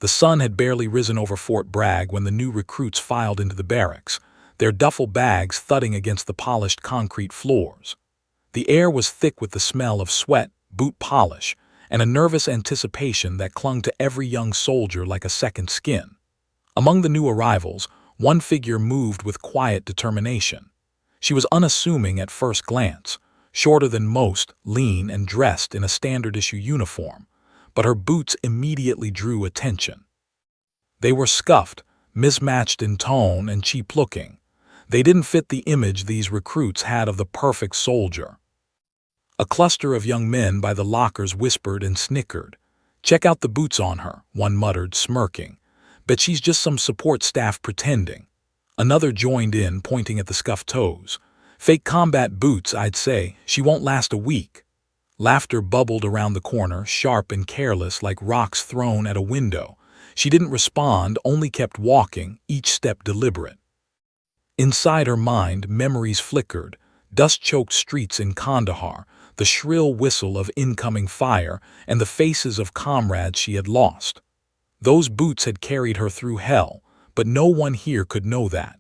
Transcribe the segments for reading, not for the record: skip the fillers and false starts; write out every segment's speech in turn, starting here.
The sun had barely risen over Fort Bragg when the new recruits filed into the barracks, their duffel bags thudding against the polished concrete floors. The air was thick with the smell of sweat, boot polish, and a nervous anticipation that clung to every young soldier like a second skin. Among the new arrivals, one figure moved with quiet determination. She was unassuming at first glance, shorter than most, lean and dressed in a standard-issue uniform, but her boots immediately drew attention. They were scuffed, mismatched in tone, and cheap-looking. They didn't fit the image these recruits had of the perfect soldier. A cluster of young men by the lockers whispered and snickered. "Check out the boots on her," one muttered, smirking. "Bet she's just some support staff pretending." Another joined in, pointing at the scuffed toes. "Fake combat boots, I'd say. She won't last a week." Laughter bubbled around the corner, sharp and careless like rocks thrown at a window. She didn't respond, only kept walking, each step deliberate. Inside her mind, memories flickered, dust-choked streets in Kandahar, the shrill whistle of incoming fire, and the faces of comrades she had lost. Those boots had carried her through hell, but no one here could know that.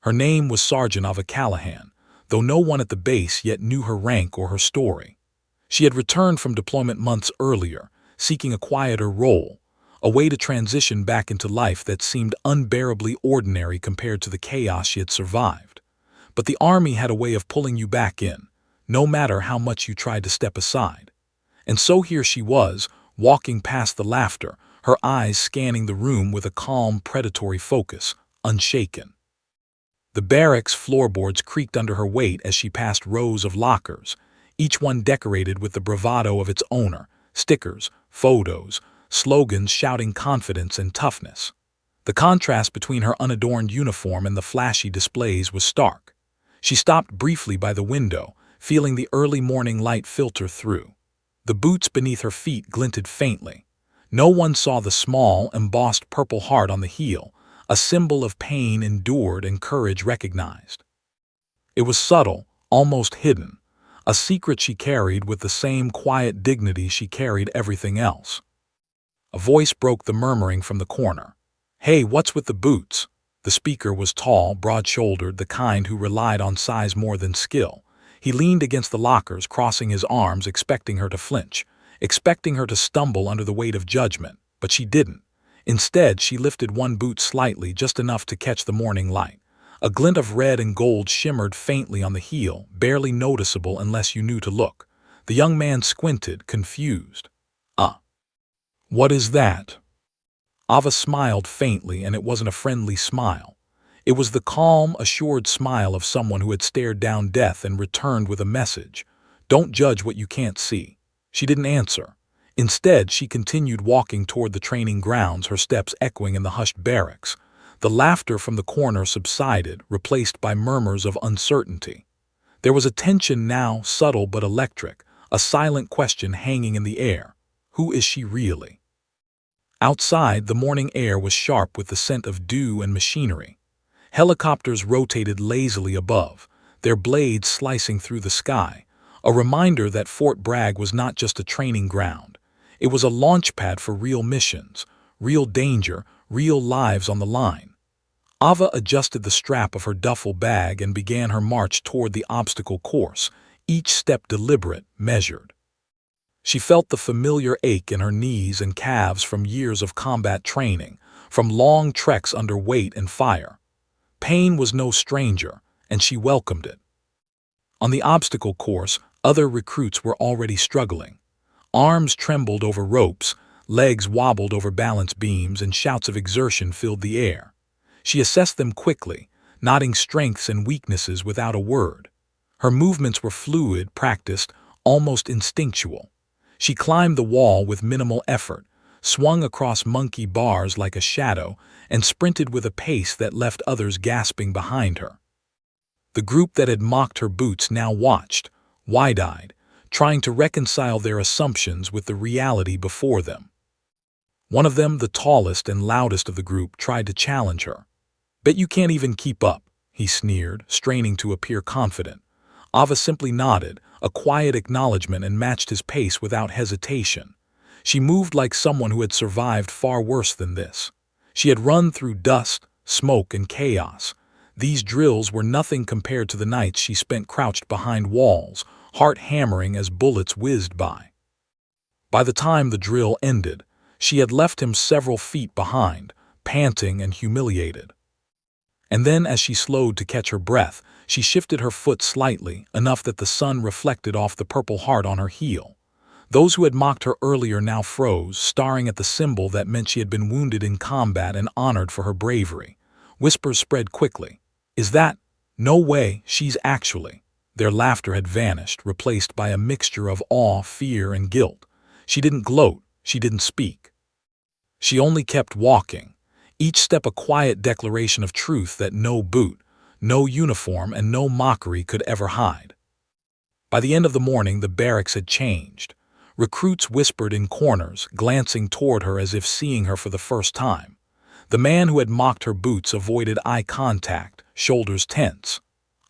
Her name was Sergeant Ava Callahan, though no one at the base yet knew her rank or her story. She had returned from deployment months earlier, seeking a quieter role, a way to transition back into life that seemed unbearably ordinary compared to the chaos she had survived. But the Army had a way of pulling you back in, no matter how much you tried to step aside. And so here she was, walking past the laughter, her eyes scanning the room with a calm, predatory focus, unshaken. The barracks floorboards creaked under her weight as she passed rows of lockers, each one decorated with the bravado of its owner, stickers, photos, slogans shouting confidence and toughness. The contrast between her unadorned uniform and the flashy displays was stark. She stopped briefly by the window, feeling the early morning light filter through. The boots beneath her feet glinted faintly. No one saw the small, embossed purple heart on the heel, a symbol of pain endured and courage recognized. It was subtle, almost hidden, a secret she carried with the same quiet dignity she carried everything else. A voice broke the murmuring from the corner. "Hey, what's with the boots?" The speaker was tall, broad-shouldered, the kind who relied on size more than skill. He leaned against the lockers, crossing his arms, expecting her to flinch, expecting her to stumble under the weight of judgment, but she didn't. Instead, she lifted one boot slightly, just enough to catch the morning light. A glint of red and gold shimmered faintly on the heel, barely noticeable unless you knew to look. The young man squinted, confused. What is that?" Ava smiled faintly, and it wasn't a friendly smile. It was the calm, assured smile of someone who had stared down death and returned with a message. "Don't judge what you can't see." She didn't answer. Instead, she continued walking toward the training grounds, her steps echoing in the hushed barracks. The laughter from the corner subsided, replaced by murmurs of uncertainty. There was a tension now, subtle but electric, a silent question hanging in the air. Who is she really? Outside, the morning air was sharp with the scent of dew and machinery. Helicopters rotated lazily above, their blades slicing through the sky, a reminder that Fort Bragg was not just a training ground. It was a launch pad for real missions, real danger, real lives on the line. Ava adjusted the strap of her duffel bag and began her march toward the obstacle course, each step deliberate, measured. She felt the familiar ache in her knees and calves from years of combat training, from long treks under weight and fire. Pain was no stranger, and she welcomed it. On the obstacle course, other recruits were already struggling. Arms trembled over ropes, legs wobbled over balance beams, and shouts of exertion filled the air. She assessed them quickly, noting strengths and weaknesses without a word. Her movements were fluid, practiced, almost instinctual. She climbed the wall with minimal effort, swung across monkey bars like a shadow, and sprinted with a pace that left others gasping behind her. The group that had mocked her boots now watched, wide-eyed, trying to reconcile their assumptions with the reality before them. One of them, the tallest and loudest of the group, tried to challenge her. "Bet you can't even keep up," he sneered, straining to appear confident. Ava simply nodded, a quiet acknowledgement, and matched his pace without hesitation. She moved like someone who had survived far worse than this. She had run through dust, smoke, and chaos. These drills were nothing compared to the nights she spent crouched behind walls, heart hammering as bullets whizzed by. By the time the drill ended, she had left him several feet behind, panting and humiliated. And then, as she slowed to catch her breath, she shifted her foot slightly, enough that the sun reflected off the purple heart on her heel. Those who had mocked her earlier now froze, staring at the symbol that meant she had been wounded in combat and honored for her bravery. Whispers spread quickly. "Is that? No way, she's actually." Their laughter had vanished, replaced by a mixture of awe, fear, and guilt. She didn't gloat, she didn't speak. She only kept walking, each step a quiet declaration of truth that no boot, no uniform, and no mockery could ever hide. By the end of the morning, the barracks had changed. Recruits whispered in corners, glancing toward her as if seeing her for the first time. The man who had mocked her boots avoided eye contact, shoulders tense.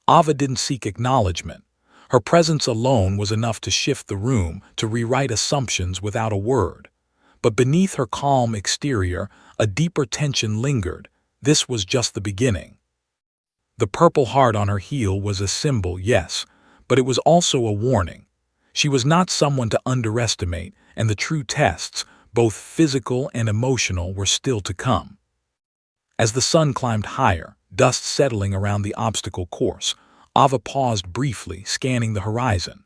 Ava didn't seek acknowledgement. Her presence alone was enough to shift the room, to rewrite assumptions without a word. But beneath her calm exterior, a deeper tension lingered. This was just the beginning. The purple heart on her heel was a symbol, yes, but it was also a warning. She was not someone to underestimate, and the true tests, both physical and emotional, were still to come. As the sun climbed higher, dust settling around the obstacle course, Ava paused briefly, scanning the horizon.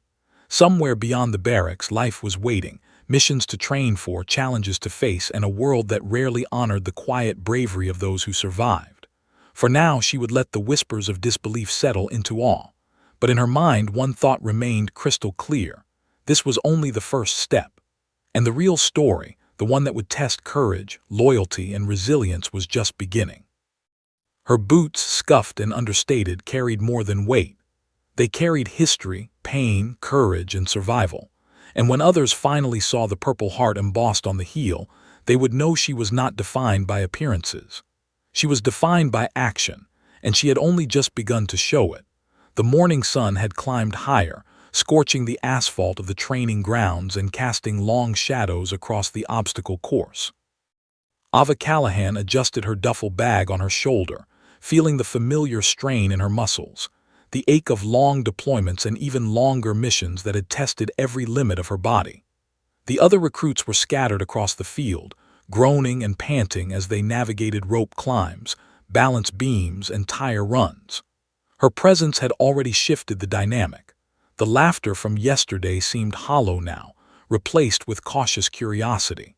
Somewhere beyond the barracks, life was waiting, missions to train for, challenges to face, and a world that rarely honored the quiet bravery of those who survived. For now, she would let the whispers of disbelief settle into awe. But in her mind, one thought remained crystal clear. This was only the first step. And the real story, the one that would test courage, loyalty, and resilience, was just beginning. Her boots, scuffed and understated, carried more than weight. They carried history, pain, courage, and survival. And when others finally saw the purple heart embossed on the heel, they would know she was not defined by appearances. She was defined by action, and she had only just begun to show it. The morning sun had climbed higher, scorching the asphalt of the training grounds and casting long shadows across the obstacle course. Ava Callahan adjusted her duffel bag on her shoulder, feeling the familiar strain in her muscles, the ache of long deployments and even longer missions that had tested every limit of her body. The other recruits were scattered across the field, groaning and panting as they navigated rope climbs, balance beams, and tire runs. Her presence had already shifted the dynamic. The laughter from yesterday seemed hollow now, replaced with cautious curiosity.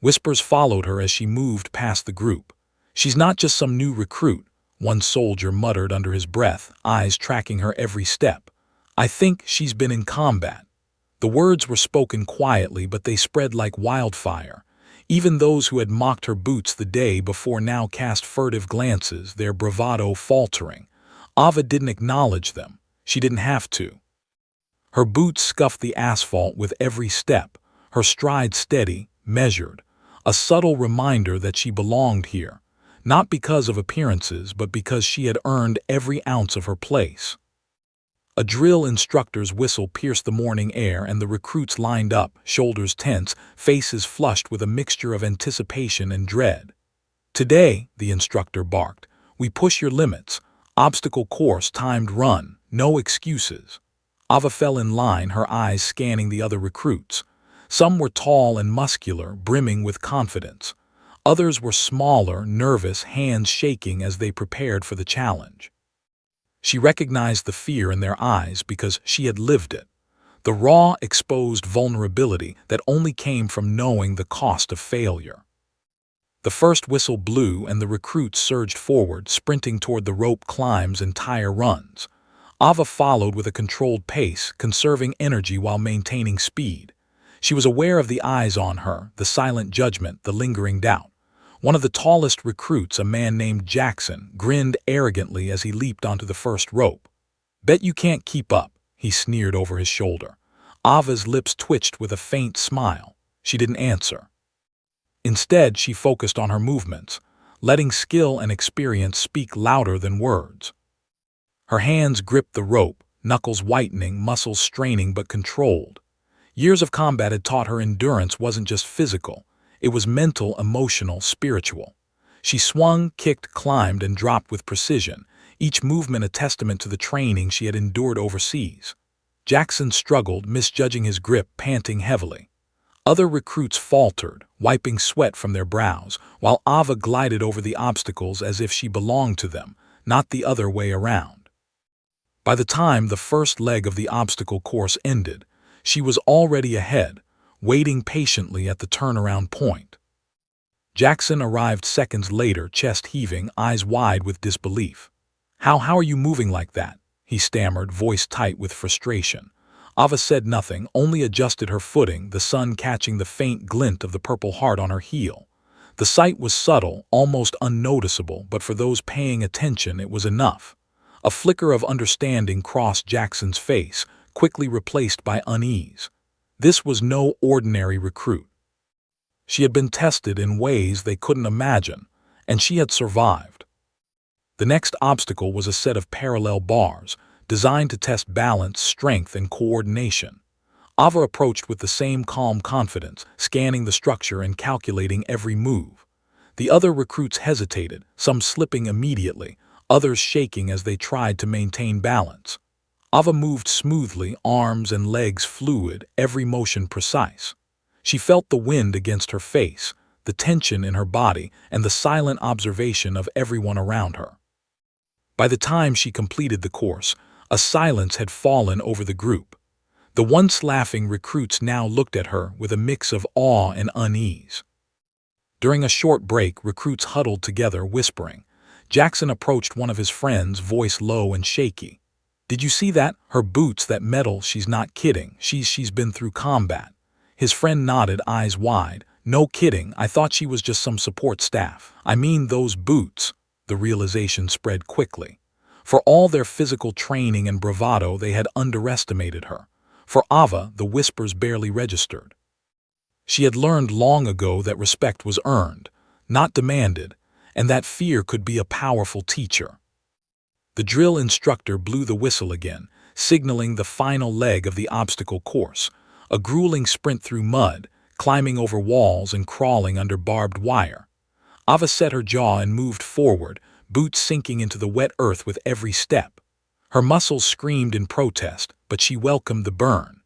Whispers followed her as she moved past the group. "She's not just some new recruit," one soldier muttered under his breath, eyes tracking her every step. "I think she's been in combat." The words were spoken quietly, but they spread like wildfire. Even those who had mocked her boots the day before now cast furtive glances, their bravado faltering. Ava didn't acknowledge them. She didn't have to. Her boots scuffed the asphalt with every step, her stride steady, measured, a subtle reminder that she belonged here, not because of appearances, but because she had earned every ounce of her place. A drill instructor's whistle pierced the morning air, and the recruits lined up, shoulders tense, faces flushed with a mixture of anticipation and dread. "Today," the instructor barked, "we push your limits. Obstacle course, timed run, no excuses." Ava fell in line, her eyes scanning the other recruits. Some were tall and muscular, brimming with confidence. Others were smaller, nervous, hands shaking as they prepared for the challenge. She recognized the fear in their eyes because she had lived it. The raw, exposed vulnerability that only came from knowing the cost of failure. The first whistle blew and the recruits surged forward, sprinting toward the rope climbs and tire runs. Ava followed with a controlled pace, conserving energy while maintaining speed. She was aware of the eyes on her, the silent judgment, the lingering doubt. One of the tallest recruits, a man named Jackson, grinned arrogantly as he leaped onto the first rope. "Bet you can't keep up," he sneered over his shoulder. Ava's lips twitched with a faint smile. She didn't answer. Instead, she focused on her movements, letting skill and experience speak louder than words. Her hands gripped the rope, knuckles whitening, muscles straining but controlled. Years of combat had taught her endurance wasn't just physical, it was mental, emotional, spiritual. She swung, kicked, climbed, and dropped with precision, each movement a testament to the training she had endured overseas. Jackson struggled, misjudging his grip, panting heavily. Other recruits faltered, wiping sweat from their brows, while Ava glided over the obstacles as if she belonged to them, not the other way around. By the time the first leg of the obstacle course ended, she was already ahead, waiting patiently at the turnaround point. Jackson arrived seconds later, chest heaving, eyes wide with disbelief. How are you moving like that?" he stammered, voice tight with frustration. Ava said nothing, only adjusted her footing, the sun catching the faint glint of the Purple Heart on her heel. The sight was subtle, almost unnoticeable, but for those paying attention it was enough. A flicker of understanding crossed Jackson's face, quickly replaced by unease. This was no ordinary recruit. She had been tested in ways they couldn't imagine, and she had survived. The next obstacle was a set of parallel bars, designed to test balance, strength, and coordination. Ava approached with the same calm confidence, scanning the structure and calculating every move. The other recruits hesitated, some slipping immediately, others shaking as they tried to maintain balance. Ava moved smoothly, arms and legs fluid, every motion precise. She felt the wind against her face, the tension in her body, and the silent observation of everyone around her. By the time she completed the course, a silence had fallen over the group. The once laughing recruits now looked at her with a mix of awe and unease. During a short break, recruits huddled together, whispering. Jackson approached one of his friends, voice low and shaky. "Did you see that? Her boots, that metal, she's not kidding. She's been through combat." His friend nodded, eyes wide. "No kidding, I thought she was just some support staff. I mean those boots." The realization spread quickly. For all their physical training and bravado, they had underestimated her. For Ava, the whispers barely registered. She had learned long ago that respect was earned, not demanded, and that fear could be a powerful teacher. The drill instructor blew the whistle again, signaling the final leg of the obstacle course, a grueling sprint through mud, climbing over walls and crawling under barbed wire. Ava set her jaw and moved forward, boots sinking into the wet earth with every step. Her muscles screamed in protest, but she welcomed the burn.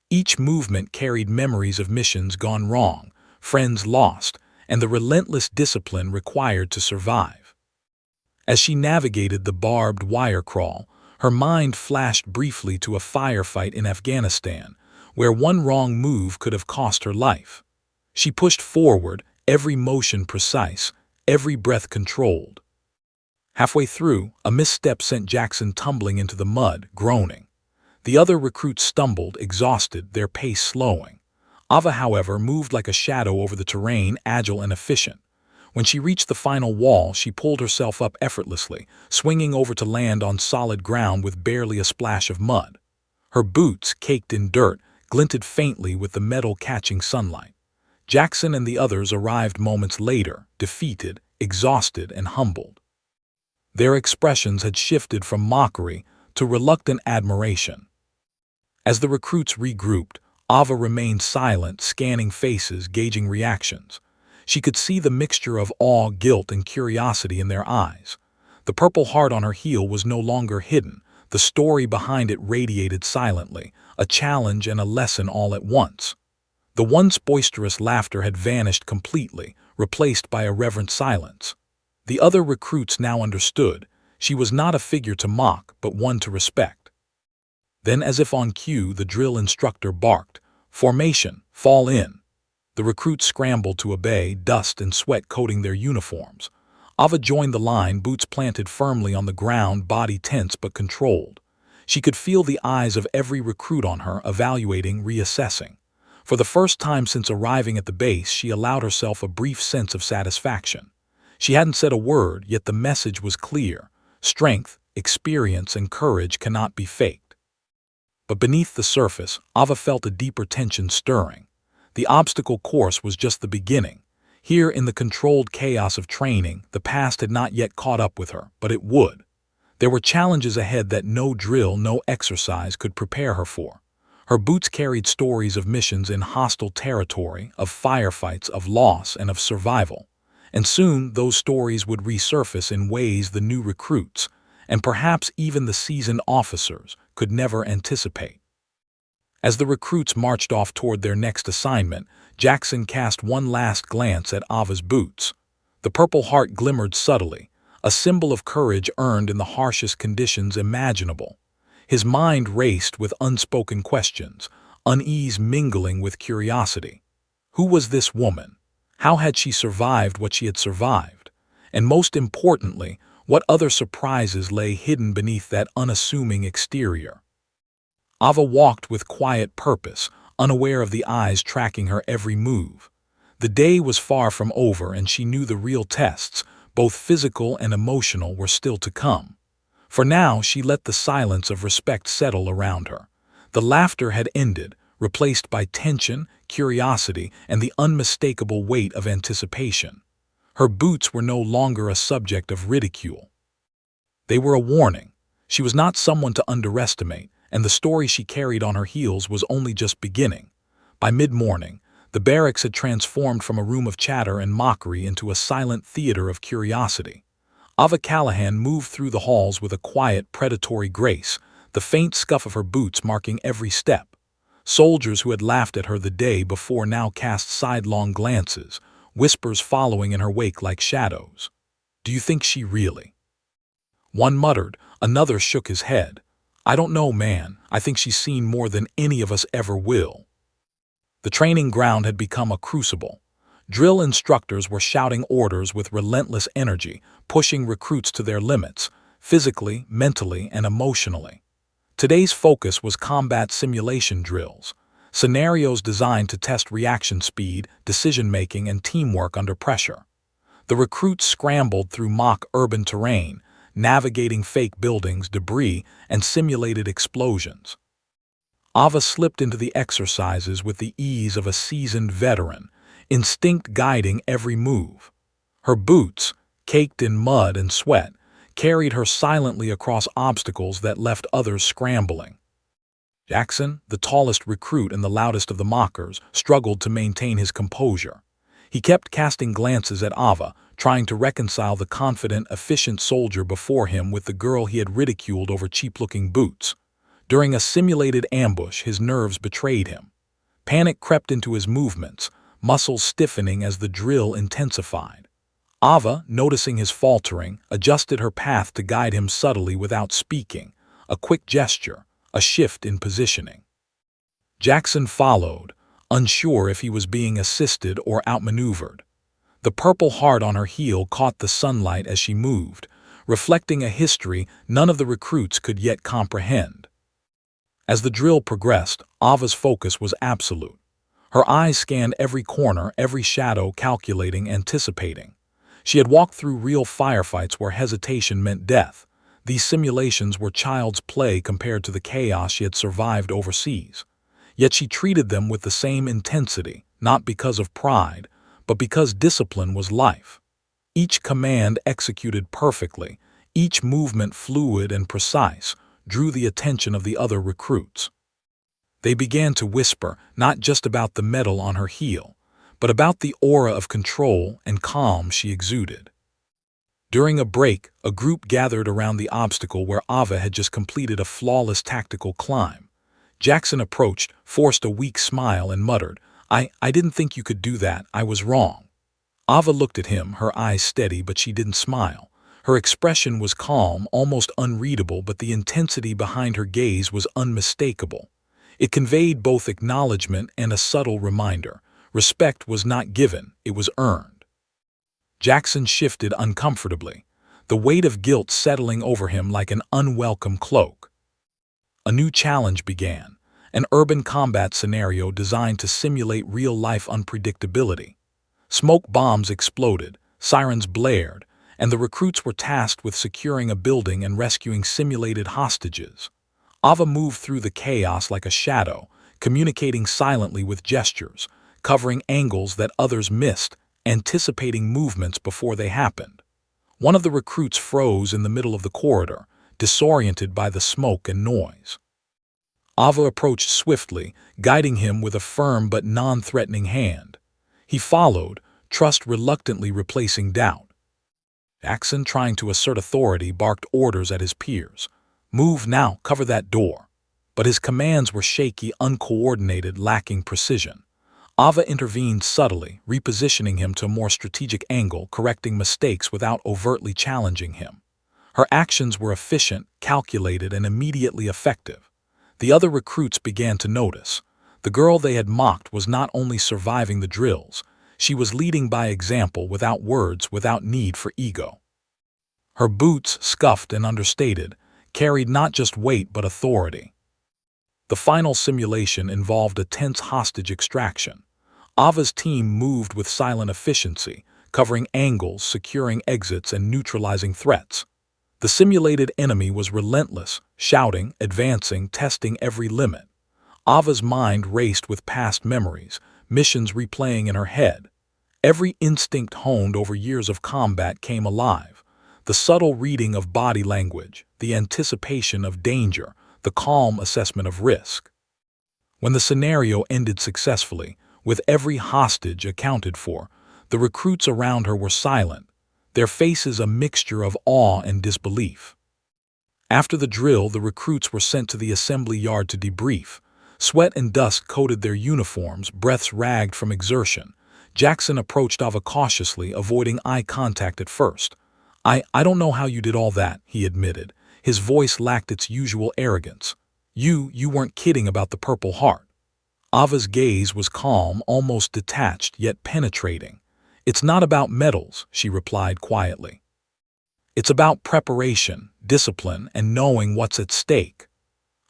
Each movement carried memories of missions gone wrong, friends lost, and the relentless discipline required to survive. As she navigated the barbed wire crawl, her mind flashed briefly to a firefight in Afghanistan, where one wrong move could have cost her life. She pushed forward, every motion precise, every breath controlled. Halfway through, a misstep sent Jackson tumbling into the mud, groaning. The other recruits stumbled, exhausted, their pace slowing. Ava, however, moved like a shadow over the terrain, agile and efficient. When she reached the final wall, she pulled herself up effortlessly, swinging over to land on solid ground with barely a splash of mud. Her boots, caked in dirt, glinted faintly with the metal catching sunlight. Jackson and the others arrived moments later, defeated, exhausted, and humbled. Their expressions had shifted from mockery to reluctant admiration. As the recruits regrouped, Ava remained silent, scanning faces, gauging reactions. She could see the mixture of awe, guilt, and curiosity in their eyes. The Purple Heart on her heel was no longer hidden. The story behind it radiated silently, a challenge and a lesson all at once. The once boisterous laughter had vanished completely, replaced by a reverent silence. The other recruits now understood. She was not a figure to mock, but one to respect. Then, as if on cue, the drill instructor barked, "Formation, fall in." The recruits scrambled to obey, dust and sweat coating their uniforms. Ava joined the line, boots planted firmly on the ground, body tense but controlled. She could feel the eyes of every recruit on her, evaluating, reassessing. For the first time since arriving at the base, she allowed herself a brief sense of satisfaction. She hadn't said a word, yet the message was clear. Strength, experience, and courage cannot be faked. But beneath the surface, Ava felt a deeper tension stirring. The obstacle course was just the beginning. Here, in the controlled chaos of training, the past had not yet caught up with her, but it would. There were challenges ahead that no drill, no exercise could prepare her for. Her boots carried stories of missions in hostile territory, of firefights, of loss, and of survival. And soon those stories would resurface in ways the new recruits, and perhaps even the seasoned officers, could never anticipate. As the recruits marched off toward their next assignment, Jackson cast one last glance at Ava's boots. The Purple Heart glimmered subtly, a symbol of courage earned in the harshest conditions imaginable. His mind raced with unspoken questions, unease mingling with curiosity. Who was this woman? How had she survived what she had survived? And most importantly, what other surprises lay hidden beneath that unassuming exterior? Ava walked with quiet purpose, unaware of the eyes tracking her every move. The day was far from over, and she knew the real tests, both physical and emotional, were still to come. For now she let the silence of respect settle around her. The laughter had ended, replaced by tension, curiosity, and the unmistakable weight of anticipation. Her boots were no longer a subject of ridicule. They were a warning. She was not someone to underestimate, and the story she carried on her heels was only just beginning. By mid-morning, the barracks had transformed from a room of chatter and mockery into a silent theater of curiosity. Ava Callahan moved through the halls with a quiet, predatory grace, the faint scuff of her boots marking every step. Soldiers who had laughed at her the day before now cast sidelong glances, whispers following in her wake like shadows. "Do you think she really?" One muttered, another shook his head. "I don't know, man. I think she's seen more than any of us ever will." The training ground had become a crucible. Drill instructors were shouting orders with relentless energy, pushing recruits to their limits, physically, mentally, and emotionally. Today's focus was combat simulation drills, scenarios designed to test reaction speed, decision-making, and teamwork under pressure. The recruits scrambled through mock urban terrain, navigating fake buildings, debris, and simulated explosions. Ava slipped into the exercises with the ease of a seasoned veteran, instinct guiding every move. Her boots, caked in mud and sweat, carried her silently across obstacles that left others scrambling. Jackson, the tallest recruit and the loudest of the mockers, struggled to maintain his composure. He kept casting glances at Ava, trying to reconcile the confident, efficient soldier before him with the girl he had ridiculed over cheap-looking boots. During a simulated ambush, his nerves betrayed him. Panic crept into his movements, muscles stiffening as the drill intensified. Ava, noticing his faltering, adjusted her path to guide him subtly without speaking, a quick gesture, a shift in positioning. Jackson followed, unsure if he was being assisted or outmaneuvered. The Purple Heart on her heel caught the sunlight as she moved, reflecting a history none of the recruits could yet comprehend. As the drill progressed, Ava's focus was absolute. Her eyes scanned every corner, every shadow, calculating, anticipating. She had walked through real firefights where hesitation meant death. These simulations were child's play compared to the chaos she had survived overseas. Yet she treated them with the same intensity, not because of pride, but because discipline was life. Each command executed perfectly, each movement fluid and precise, drew the attention of the other recruits. They began to whisper, not just about the metal on her heel, but about the aura of control and calm she exuded. During a break, a group gathered around the obstacle where Ava had just completed a flawless tactical climb. Jackson approached, forced a weak smile, and muttered, I didn't think you could do that. I was wrong." Ava looked at him, her eyes steady, but she didn't smile. Her expression was calm, almost unreadable, but the intensity behind her gaze was unmistakable. It conveyed both acknowledgement and a subtle reminder. Respect was not given, it was earned. Jackson shifted uncomfortably, the weight of guilt settling over him like an unwelcome cloak. A new challenge began, an urban combat scenario designed to simulate real-life unpredictability. Smoke bombs exploded, sirens blared, and the recruits were tasked with securing a building and rescuing simulated hostages. Ava moved through the chaos like a shadow, communicating silently with gestures, covering angles that others missed, anticipating movements before they happened. One of the recruits froze in the middle of the corridor, disoriented by the smoke and noise. Ava approached swiftly, guiding him with a firm but non-threatening hand. He followed, trust reluctantly replacing doubt. Jackson, trying to assert authority, barked orders at his peers. "Move now, cover that door." But his commands were shaky, uncoordinated, lacking precision. Ava intervened subtly, repositioning him to a more strategic angle, correcting mistakes without overtly challenging him. Her actions were efficient, calculated, and immediately effective. The other recruits began to notice. The girl they had mocked was not only surviving the drills, she was leading by example, without words, without need for ego. Her boots, scuffed and understated, carried not just weight but authority. The final simulation involved a tense hostage extraction. Ava's team moved with silent efficiency, covering angles, securing exits, and neutralizing threats. The simulated enemy was relentless, shouting, advancing, testing every limit. Ava's mind raced with past memories, missions replaying in her head. Every instinct honed over years of combat came alive. The subtle reading of body language, the anticipation of danger, the calm assessment of risk. When the scenario ended successfully, with every hostage accounted for, the recruits around her were silent, their faces a mixture of awe and disbelief. After the drill, the recruits were sent to the assembly yard to debrief. Sweat and dust coated their uniforms, breaths ragged from exertion. Jackson approached Ava cautiously, avoiding eye contact at first. I don't know how you did all that," he admitted. His voice lacked its usual arrogance. You weren't kidding about the Purple Heart." Ava's gaze was calm, almost detached, yet penetrating. "It's not about medals," she replied quietly. "It's about preparation, discipline, and knowing what's at stake."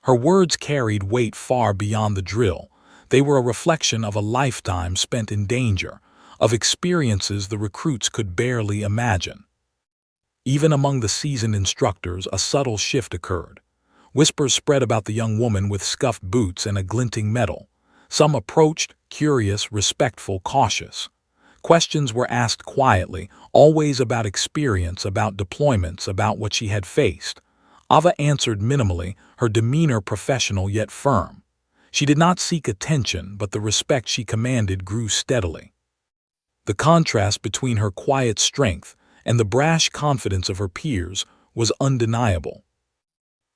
Her words carried weight far beyond the drill. They were a reflection of a lifetime spent in danger, of experiences the recruits could barely imagine. Even among the seasoned instructors, a subtle shift occurred. Whispers spread about the young woman with scuffed boots and a glinting medal. Some approached, curious, respectful, cautious. Questions were asked quietly, always about experience, about deployments, about what she had faced. Ava answered minimally, her demeanor professional yet firm. She did not seek attention, but the respect she commanded grew steadily. The contrast between her quiet strength and the brash confidence of her peers was undeniable.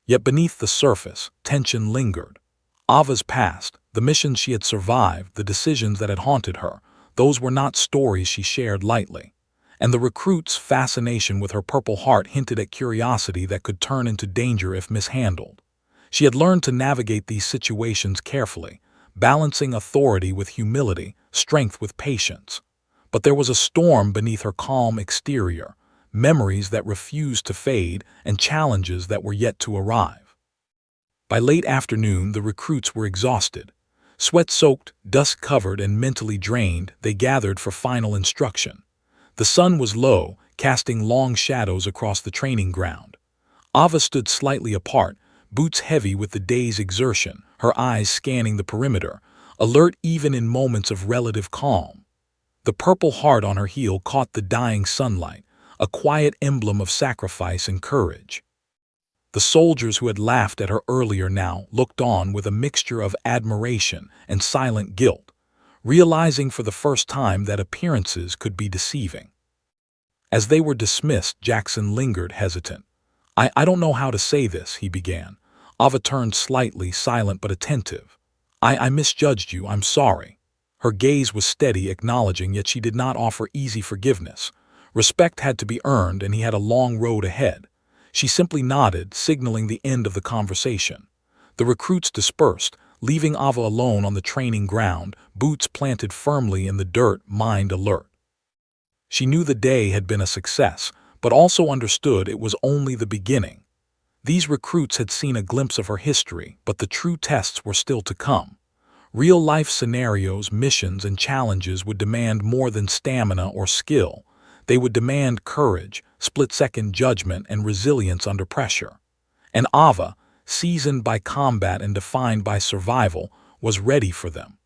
Yet beneath the surface, tension lingered. Ava's past, the missions she had survived, the decisions that had haunted her, those were not stories she shared lightly. And the recruits' fascination with her Purple Heart hinted at curiosity that could turn into danger if mishandled. She had learned to navigate these situations carefully, balancing authority with humility, strength with patience. But there was a storm beneath her calm exterior, memories that refused to fade and challenges that were yet to arrive. By late afternoon, the recruits were exhausted. Sweat-soaked, dust-covered, and mentally drained, they gathered for final instruction. The sun was low, casting long shadows across the training ground. Ava stood slightly apart, boots heavy with the day's exertion, her eyes scanning the perimeter, alert even in moments of relative calm. The Purple Heart on her heel caught the dying sunlight, a quiet emblem of sacrifice and courage. The soldiers who had laughed at her earlier now looked on with a mixture of admiration and silent guilt, realizing for the first time that appearances could be deceiving. As they were dismissed, Jackson lingered, hesitant. I don't know how to say this," he began. Ava turned slightly, silent but attentive. I misjudged you, I'm sorry." Her gaze was steady, acknowledging, yet she did not offer easy forgiveness. Respect had to be earned, and he had a long road ahead. She simply nodded, signaling the end of the conversation. The recruits dispersed, leaving Ava alone on the training ground, boots planted firmly in the dirt, mind alert. She knew the day had been a success, but also understood it was only the beginning. These recruits had seen a glimpse of her history, but the true tests were still to come. Real-life scenarios, missions, and challenges would demand more than stamina or skill. They would demand courage, split-second judgment, and resilience under pressure. And Ava, seasoned by combat and defined by survival, was ready for them.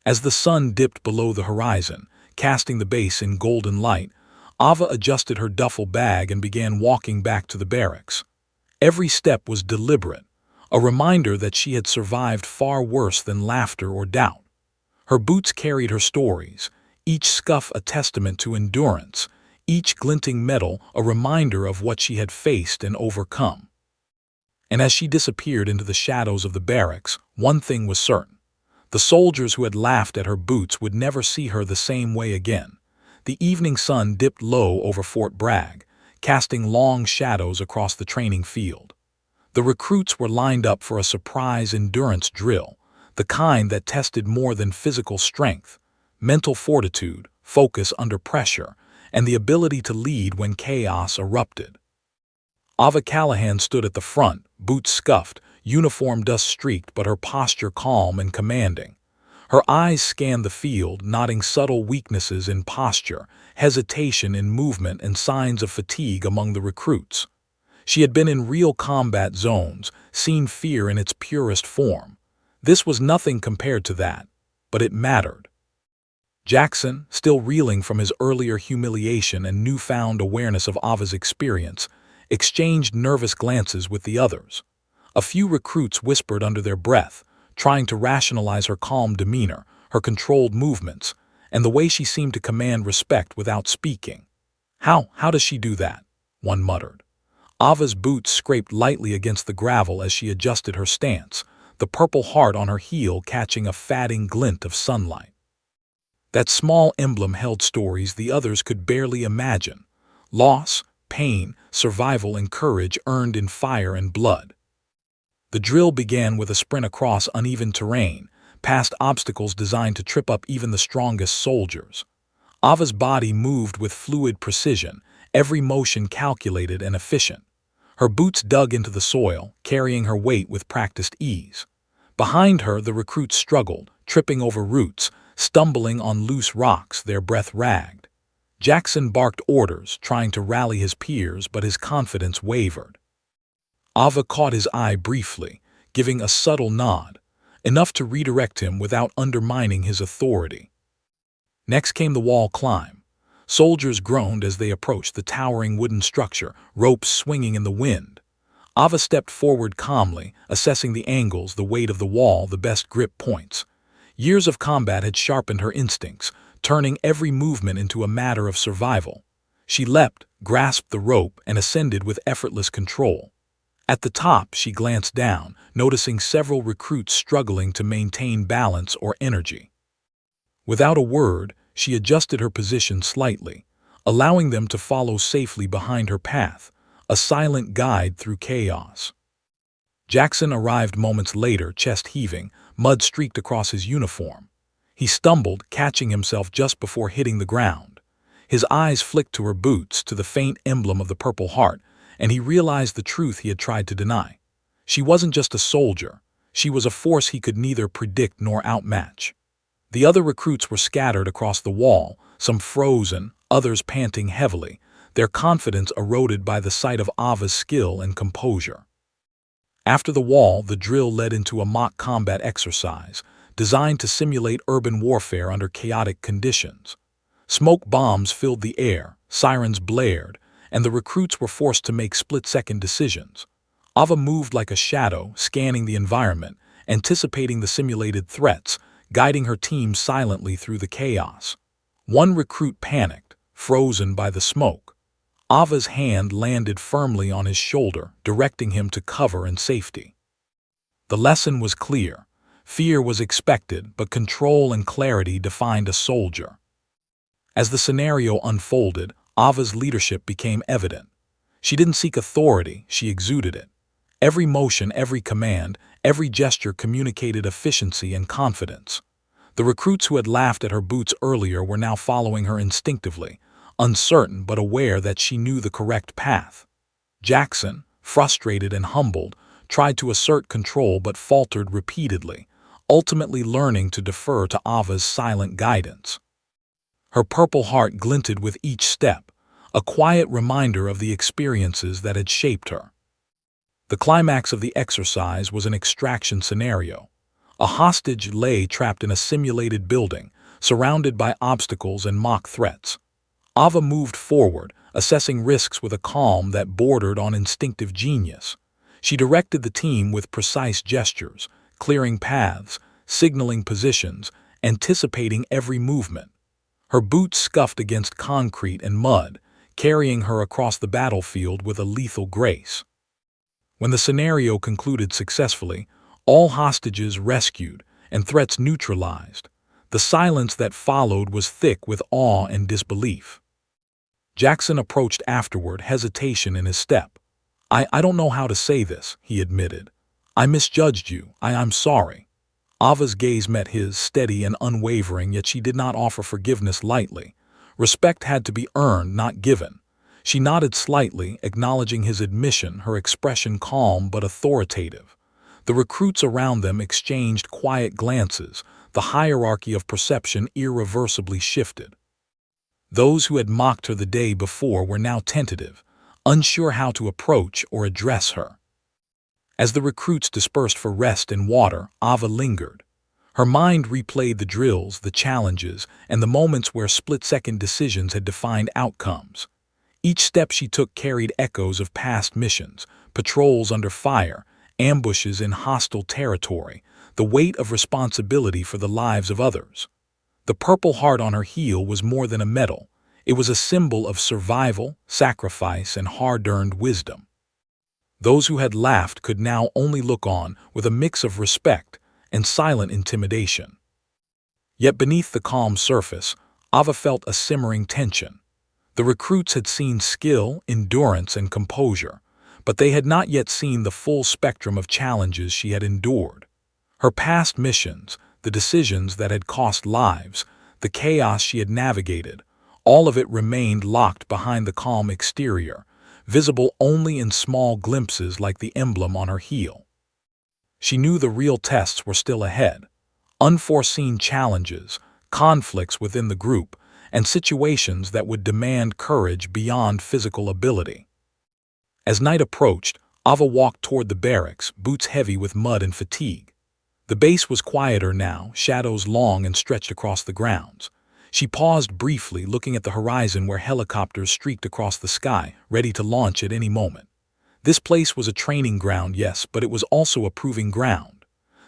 As the sun dipped below the horizon, casting the base in golden light, Ava adjusted her duffel bag and began walking back to the barracks. Every step was deliberate. a reminder that she had survived far worse than laughter or doubt. Her boots carried her stories, each scuff a testament to endurance, each glinting metal a reminder of what she had faced and overcome. And as she disappeared into the shadows of the barracks, one thing was certain. The soldiers who had laughed at her boots would never see her the same way again. The evening sun dipped low over Fort Bragg, casting long shadows across the training field. The recruits were lined up for a surprise endurance drill, the kind that tested more than physical strength, mental fortitude, focus under pressure, and the ability to lead when chaos erupted. Ava Callahan stood at the front, boots scuffed, uniform dust-streaked, but her posture calm and commanding. Her eyes scanned the field, noting subtle weaknesses in posture, hesitation in movement, and signs of fatigue among the recruits. She had been in real combat zones, seen fear in its purest form. This was nothing compared to that, but it mattered. Jackson, still reeling from his earlier humiliation and newfound awareness of Ava's experience, exchanged nervous glances with the others. A few recruits whispered under their breath, trying to rationalize her calm demeanor, her controlled movements, and the way she seemed to command respect without speaking. How does she do that?" one muttered. Ava's boots scraped lightly against the gravel as she adjusted her stance, the purple heart on her heel catching a fading glint of sunlight. That small emblem held stories the others could barely imagine: loss, pain, survival, and courage earned in fire and blood. The drill began with a sprint across uneven terrain, past obstacles designed to trip up even the strongest soldiers. Ava's body moved with fluid precision, every motion calculated and efficient. Her boots dug into the soil, carrying her weight with practiced ease. Behind her, the recruits struggled, tripping over roots, stumbling on loose rocks, their breath ragged. Jackson barked orders, trying to rally his peers, but his confidence wavered. Ava caught his eye briefly, giving a subtle nod, enough to redirect him without undermining his authority. Next came the wall climb. Soldiers groaned as they approached the towering wooden structure, ropes swinging in the wind. Ava stepped forward calmly, assessing the angles, the weight of the wall, the best grip points. Years of combat had sharpened her instincts, turning every movement into a matter of survival. She leapt, grasped the rope, and ascended with effortless control. At the top, she glanced down, noticing several recruits struggling to maintain balance or energy. Without a word, she adjusted her position slightly, allowing them to follow safely behind her path, a silent guide through chaos. Jackson arrived moments later, chest heaving, mud streaked across his uniform. He stumbled, catching himself just before hitting the ground. His eyes flicked to her boots, to the faint emblem of the Purple Heart, and he realized the truth he had tried to deny. She wasn't just a soldier. She was a force he could neither predict nor outmatch. The other recruits were scattered across the wall, some frozen, others panting heavily, their confidence eroded by the sight of Ava's skill and composure. After the wall, the drill led into a mock combat exercise, designed to simulate urban warfare under chaotic conditions. Smoke bombs filled the air, sirens blared, and the recruits were forced to make split-second decisions. Ava moved like a shadow, scanning the environment, anticipating the simulated threats, guiding her team silently through the chaos. One recruit panicked, frozen by the smoke. Ava's hand landed firmly on his shoulder, directing him to cover and safety. The lesson was clear. Fear was expected, but control and clarity defined a soldier. As the scenario unfolded, Ava's leadership became evident. She didn't seek authority, she exuded it. Every motion, every command, every gesture communicated efficiency and confidence. The recruits who had laughed at her boots earlier were now following her instinctively, uncertain but aware that she knew the correct path. Jackson, frustrated and humbled, tried to assert control but faltered repeatedly, ultimately learning to defer to Ava's silent guidance. Her Purple Heart glinted with each step, a quiet reminder of the experiences that had shaped her. The climax of the exercise was an extraction scenario. A hostage lay trapped in a simulated building, surrounded by obstacles and mock threats. Ava moved forward, assessing risks with a calm that bordered on instinctive genius. She directed the team with precise gestures, clearing paths, signaling positions, anticipating every movement. Her boots scuffed against concrete and mud, carrying her across the battlefield with a lethal grace. When the scenario concluded successfully, all hostages rescued and threats neutralized, the silence that followed was thick with awe and disbelief. Jackson approached afterward, hesitation in his step. I don't know how to say this, he admitted. I misjudged you. I'm sorry. Ava's gaze met his, steady and unwavering, yet she did not offer forgiveness lightly. Respect had to be earned, not given. She nodded slightly, acknowledging his admission, her expression calm but authoritative. The recruits around them exchanged quiet glances, the hierarchy of perception irreversibly shifted. Those who had mocked her the day before were now tentative, unsure how to approach or address her. As the recruits dispersed for rest and water, Ava lingered. Her mind replayed the drills, the challenges, and the moments where split-second decisions had defined outcomes. Each step she took carried echoes of past missions, patrols under fire, ambushes in hostile territory, the weight of responsibility for the lives of others. The purple heart on her heel was more than a medal. It was a symbol of survival, sacrifice, and hard-earned wisdom. Those who had laughed could now only look on with a mix of respect and silent intimidation. Yet beneath the calm surface, Ava felt a simmering tension. The recruits had seen skill, endurance, and composure, but they had not yet seen the full spectrum of challenges she had endured. Her past missions, the decisions that had cost lives, the chaos she had navigated, all of it remained locked behind the calm exterior, visible only in small glimpses like the emblem on her heel. She knew the real tests were still ahead. Unforeseen challenges, conflicts within the group, and situations that would demand courage beyond physical ability. As night approached, Ava walked toward the barracks, boots heavy with mud and fatigue. The base was quieter now, shadows long and stretched across the grounds. She paused briefly, looking at the horizon where helicopters streaked across the sky, ready to launch at any moment. This place was a training ground, yes, but it was also a proving ground.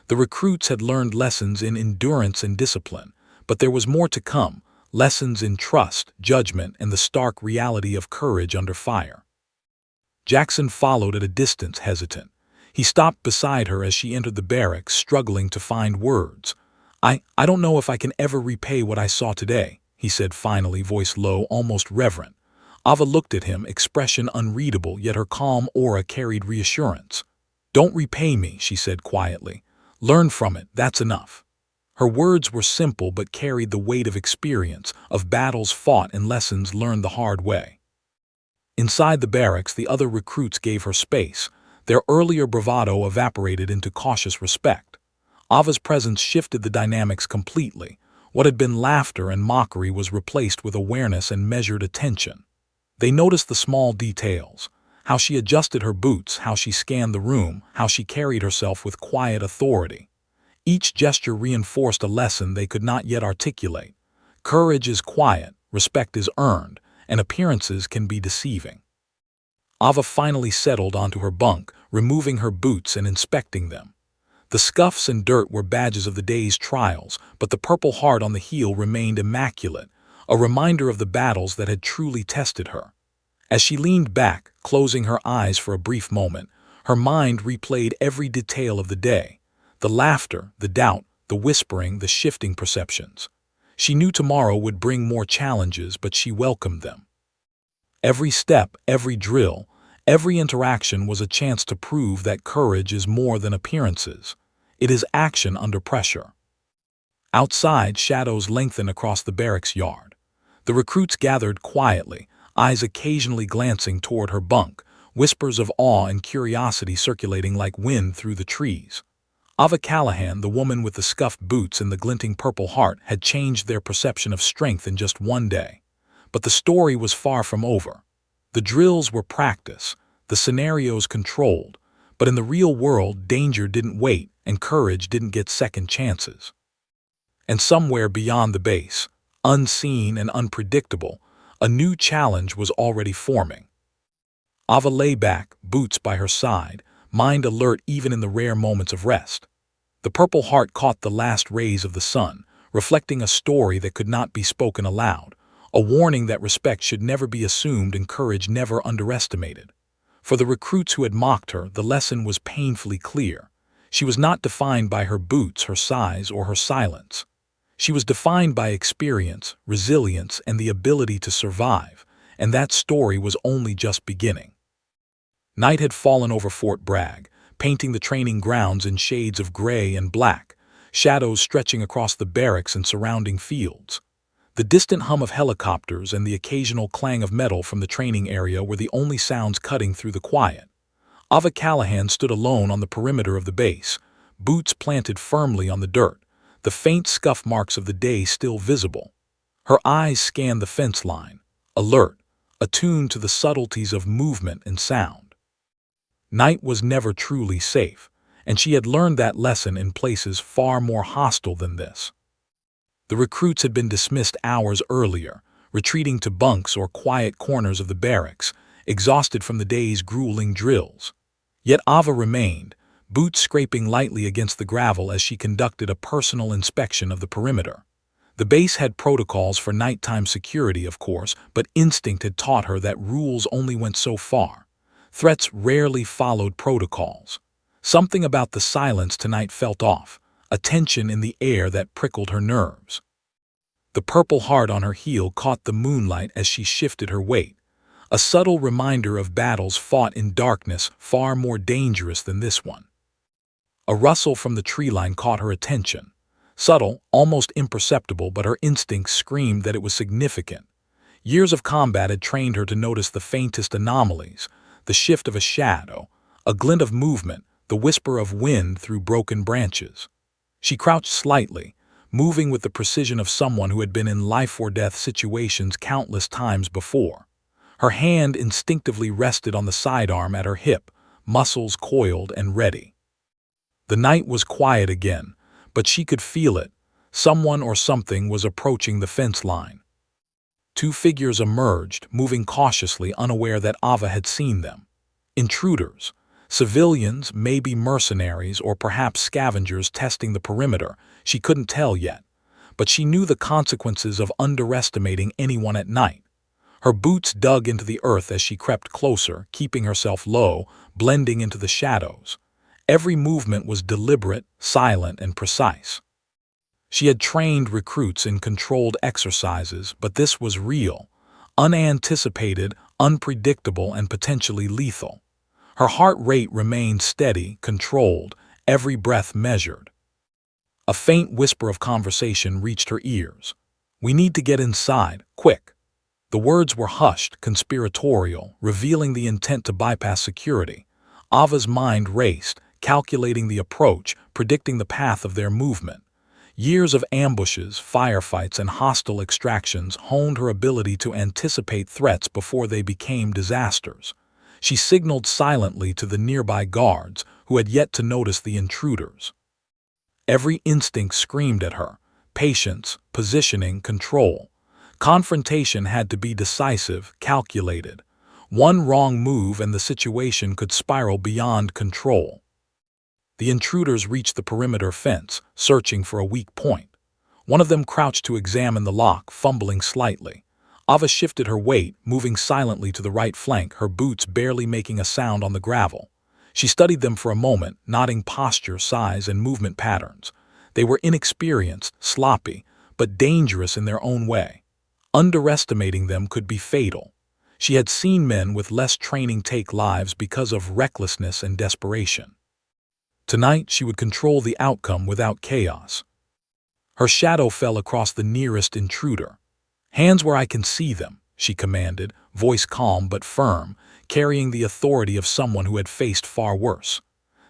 The recruits had learned lessons in endurance and discipline, but there was more to come, lessons in trust, judgment, and the stark reality of courage under fire. Jackson followed at a distance, hesitant. He stopped beside her as she entered the barracks, struggling to find words. I don't know if I can ever repay what I saw today, he said finally, voice low, almost reverent. Ava looked at him, expression unreadable, yet her calm aura carried reassurance. Don't repay me, she said quietly. Learn from it, that's enough. Her words were simple but carried the weight of experience, of battles fought and lessons learned the hard way. Inside the barracks, the other recruits gave her space. Their earlier bravado evaporated into cautious respect. Ava's presence shifted the dynamics completely. What had been laughter and mockery was replaced with awareness and measured attention. They noticed the small details, how she adjusted her boots, how she scanned the room, how she carried herself with quiet authority. Each gesture reinforced a lesson they could not yet articulate. Courage is quiet, respect is earned, and appearances can be deceiving. Ava finally settled onto her bunk, removing her boots and inspecting them. The scuffs and dirt were badges of the day's trials, but the purple heart on the heel remained immaculate, a reminder of the battles that had truly tested her. As she leaned back, closing her eyes for a brief moment, her mind replayed every detail of the day. The laughter, the doubt, the whispering, the shifting perceptions. She knew tomorrow would bring more challenges, but she welcomed them. Every step, every drill, every interaction was a chance to prove that courage is more than appearances. It is action under pressure. Outside, shadows lengthened across the barracks yard. The recruits gathered quietly, eyes occasionally glancing toward her bunk, whispers of awe and curiosity circulating like wind through the trees. Ava Callahan, the woman with the scuffed boots and the glinting purple heart, had changed their perception of strength in just one day. But the story was far from over. The drills were practice, the scenarios controlled, but in the real world, danger didn't wait and courage didn't get second chances. And somewhere beyond the base, unseen and unpredictable, a new challenge was already forming. Ava lay back, boots by her side, mind alert even in the rare moments of rest. The Purple Heart caught the last rays of the sun, reflecting a story that could not be spoken aloud, a warning that respect should never be assumed and courage never underestimated. For the recruits who had mocked her, the lesson was painfully clear. She was not defined by her boots, her size, or her silence. She was defined by experience, resilience, and the ability to survive, and that story was only just beginning. Night had fallen over Fort Bragg, painting the training grounds in shades of gray and black, shadows stretching across the barracks and surrounding fields. The distant hum of helicopters and the occasional clang of metal from the training area were the only sounds cutting through the quiet. Ava Callahan stood alone on the perimeter of the base, boots planted firmly on the dirt, the faint scuff marks of the day still visible. Her eyes scanned the fence line, alert, attuned to the subtleties of movement and sound. Night was never truly safe, and she had learned that lesson in places far more hostile than this. The recruits had been dismissed hours earlier, retreating to bunks or quiet corners of the barracks, exhausted from the day's grueling drills. Yet Ava remained, boots scraping lightly against the gravel as she conducted a personal inspection of the perimeter. The base had protocols for nighttime security, of course, but instinct had taught her that rules only went so far. Threats rarely followed protocols. Something about the silence tonight felt off, a tension in the air that prickled her nerves. The Purple Heart on her heel caught the moonlight as she shifted her weight, a subtle reminder of battles fought in darkness far more dangerous than this one. A rustle from the tree line caught her attention. Subtle, almost imperceptible, but her instincts screamed that it was significant. Years of combat had trained her to notice the faintest anomalies, the shift of a shadow, a glint of movement, the whisper of wind through broken branches. She crouched slightly, moving with the precision of someone who had been in life-or-death situations countless times before. Her hand instinctively rested on the sidearm at her hip, muscles coiled and ready. The night was quiet again, but she could feel it. Someone or something was approaching the fence line. Two figures emerged, moving cautiously, unaware that Ava had seen them. Intruders. Civilians, maybe mercenaries, or perhaps scavengers testing the perimeter. She couldn't tell yet. But she knew the consequences of underestimating anyone at night. Her boots dug into the earth as she crept closer, keeping herself low, blending into the shadows. Every movement was deliberate, silent, and precise. She had trained recruits in controlled exercises, but this was real, unanticipated, unpredictable, and potentially lethal. Her heart rate remained steady, controlled, every breath measured. A faint whisper of conversation reached her ears. "We need to get inside, quick." The words were hushed, conspiratorial, revealing the intent to bypass security. Ava's mind raced, calculating the approach, predicting the path of their movement. Years of ambushes, firefights, and hostile extractions honed her ability to anticipate threats before they became disasters. She signaled silently to the nearby guards, who had yet to notice the intruders. Every instinct screamed at her: patience, positioning, control. Confrontation had to be decisive, calculated. One wrong move and the situation could spiral beyond control. The intruders reached the perimeter fence, searching for a weak point. One of them crouched to examine the lock, fumbling slightly. Ava shifted her weight, moving silently to the right flank, her boots barely making a sound on the gravel. She studied them for a moment, noting posture, size, and movement patterns. They were inexperienced, sloppy, but dangerous in their own way. Underestimating them could be fatal. She had seen men with less training take lives because of recklessness and desperation. Tonight, she would control the outcome without chaos. Her shadow fell across the nearest intruder. "Hands where I can see them," she commanded, voice calm but firm, carrying the authority of someone who had faced far worse.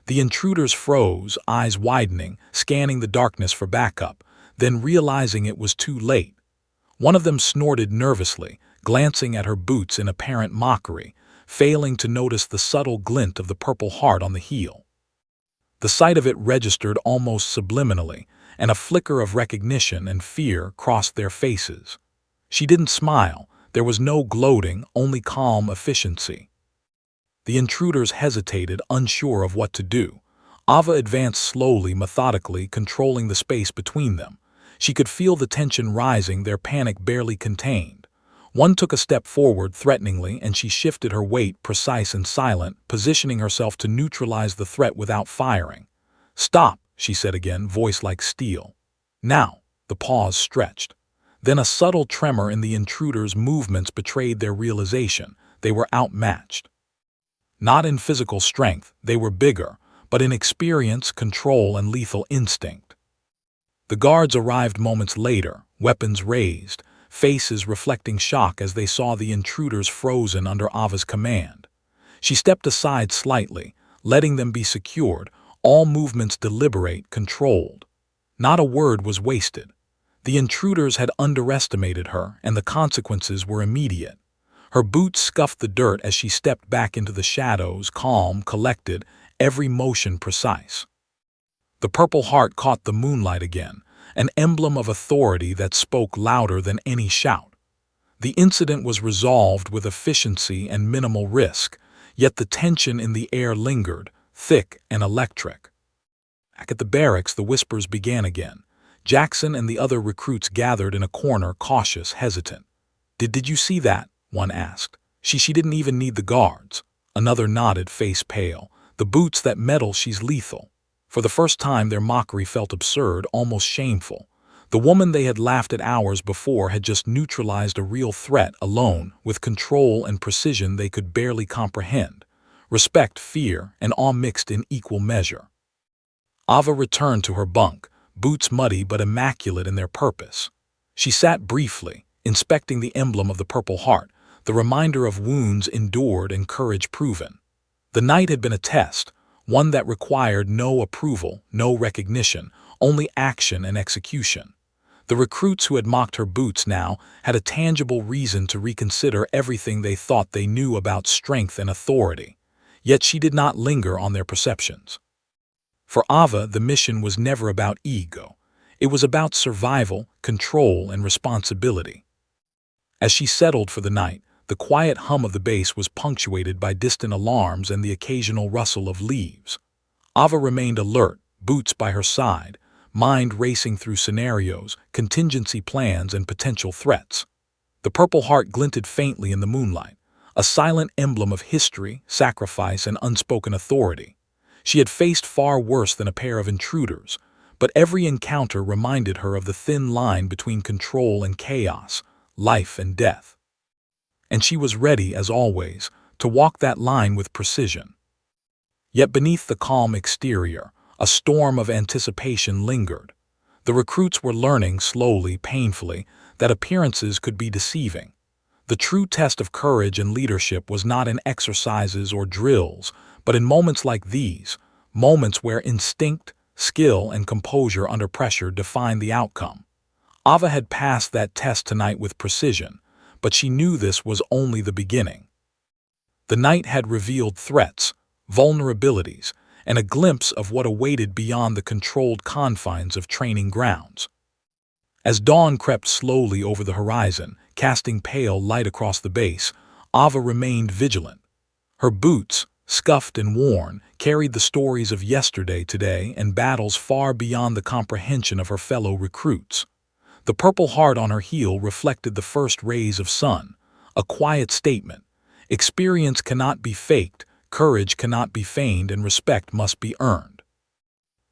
The intruders froze, eyes widening, scanning the darkness for backup, then realizing it was too late. One of them snorted nervously, glancing at her boots in apparent mockery, failing to notice the subtle glint of the Purple Heart on the heel. The sight of it registered almost subliminally, and a flicker of recognition and fear crossed their faces. She didn't smile. There was no gloating, only calm efficiency. The intruders hesitated, unsure of what to do. Ava advanced slowly, methodically, controlling the space between them. She could feel the tension rising, their panic barely contained. One took a step forward threateningly, and she shifted her weight, precise and silent, positioning herself to neutralize the threat without firing. "Stop," she said again, voice like steel. "Now." The pause stretched. Then a subtle tremor in the intruders' movements betrayed their realization. They were outmatched. Not in physical strength, they were bigger, but in experience, control, and lethal instinct. The guards arrived moments later, weapons raised, faces reflecting shock as they saw the intruders frozen under Ava's command. She stepped aside slightly, letting them be secured, all movements deliberate, controlled. Not a word was wasted. The intruders had underestimated her, and the consequences were immediate. Her boots scuffed the dirt as she stepped back into the shadows, calm, collected, every motion precise. The Purple Heart caught the moonlight again, an emblem of authority that spoke louder than any shout. The incident was resolved with efficiency and minimal risk, yet the tension in the air lingered, thick and electric. Back at the barracks, the whispers began again. Jackson and the other recruits gathered in a corner, cautious, hesitant. Did you see that?" one asked. She didn't even need the guards." Another nodded, face pale. "The boots that meddle, she's lethal." For the first time, their mockery felt absurd, almost shameful. The woman they had laughed at hours before had just neutralized a real threat alone, with control and precision they could barely comprehend. Respect, fear, and awe mixed in equal measure. Ava returned to her bunk, boots muddy but immaculate in their purpose. She sat briefly, inspecting the emblem of the Purple Heart, the reminder of wounds endured and courage proven. The night had been a test, one that required no approval, no recognition, only action and execution. The recruits who had mocked her boots now had a tangible reason to reconsider everything they thought they knew about strength and authority. Yet she did not linger on their perceptions. For Ava, the mission was never about ego. It was about survival, control, and responsibility. As she settled for the night, the quiet hum of the base was punctuated by distant alarms and the occasional rustle of leaves. Ava remained alert, boots by her side, mind racing through scenarios, contingency plans, and potential threats. The Purple Heart glinted faintly in the moonlight, a silent emblem of history, sacrifice, and unspoken authority. She had faced far worse than a pair of intruders, but every encounter reminded her of the thin line between control and chaos, life and death. And she was ready, as always, to walk that line with precision. Yet beneath the calm exterior, a storm of anticipation lingered. The recruits were learning slowly, painfully, that appearances could be deceiving. The true test of courage and leadership was not in exercises or drills, but in moments like these, moments where instinct, skill, and composure under pressure defined the outcome. Ava had passed that test tonight with precision, but she knew this was only the beginning. The night had revealed threats, vulnerabilities, and a glimpse of what awaited beyond the controlled confines of training grounds. As dawn crept slowly over the horizon, casting pale light across the base, Ava remained vigilant. Her boots, scuffed and worn, carried the stories of yesterday, today, and battles far beyond the comprehension of her fellow recruits. The Purple Heart on her heel reflected the first rays of sun, a quiet statement. Experience cannot be faked, courage cannot be feigned, and respect must be earned.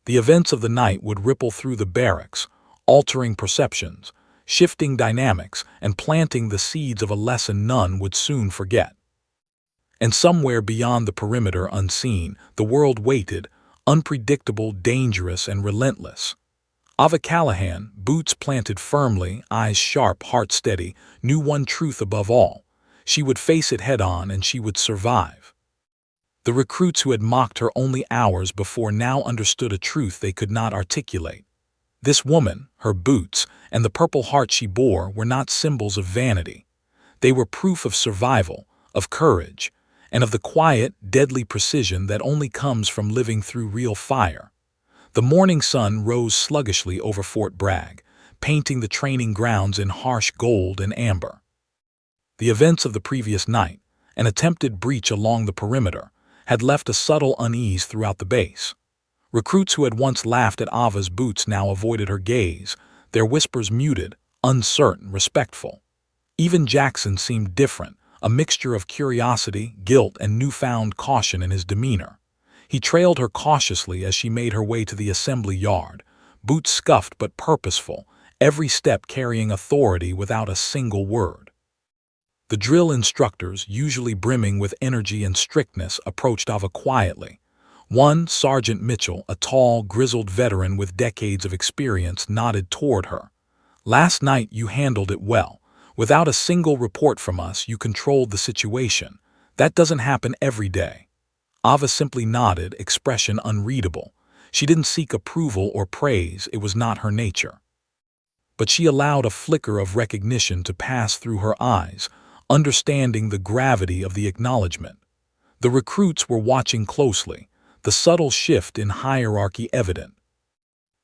The events of the night would ripple through the barracks, altering perceptions, shifting dynamics, and planting the seeds of a lesson none would soon forget. And somewhere beyond the perimeter, unseen, the world waited, unpredictable, dangerous, and relentless. Ava Callahan, boots planted firmly, eyes sharp, heart steady, knew one truth above all. She would face it head-on, and she would survive. The recruits who had mocked her only hours before now understood a truth they could not articulate. This woman, her boots, and the Purple Heart she bore were not symbols of vanity. They were proof of survival, of courage, and of the quiet, deadly precision that only comes from living through real fire. The morning sun rose sluggishly over Fort Bragg, painting the training grounds in harsh gold and amber. The events of the previous night, An attempted breach along the perimeter had left a subtle unease throughout the base. Recruits who had once laughed at Ava's boots now avoided her gaze, their whispers muted, uncertain, respectful. Even Jackson seemed different, a mixture of curiosity, guilt, and newfound caution in his demeanor. He trailed her cautiously as she made her way to the assembly yard, boots scuffed but purposeful, every step carrying authority without a single word. The drill instructors, usually brimming with energy and strictness, approached Ava quietly. One, Sergeant Mitchell, a tall, grizzled veteran with decades of experience, nodded toward her. "Last night you handled it well. Without a single report from us, you controlled the situation. That doesn't happen every day." Ava simply nodded, expression unreadable. She didn't seek approval or praise, it was not her nature. But she allowed a flicker of recognition to pass through her eyes, understanding the gravity of the acknowledgement. The recruits were watching closely, the subtle shift in hierarchy evident.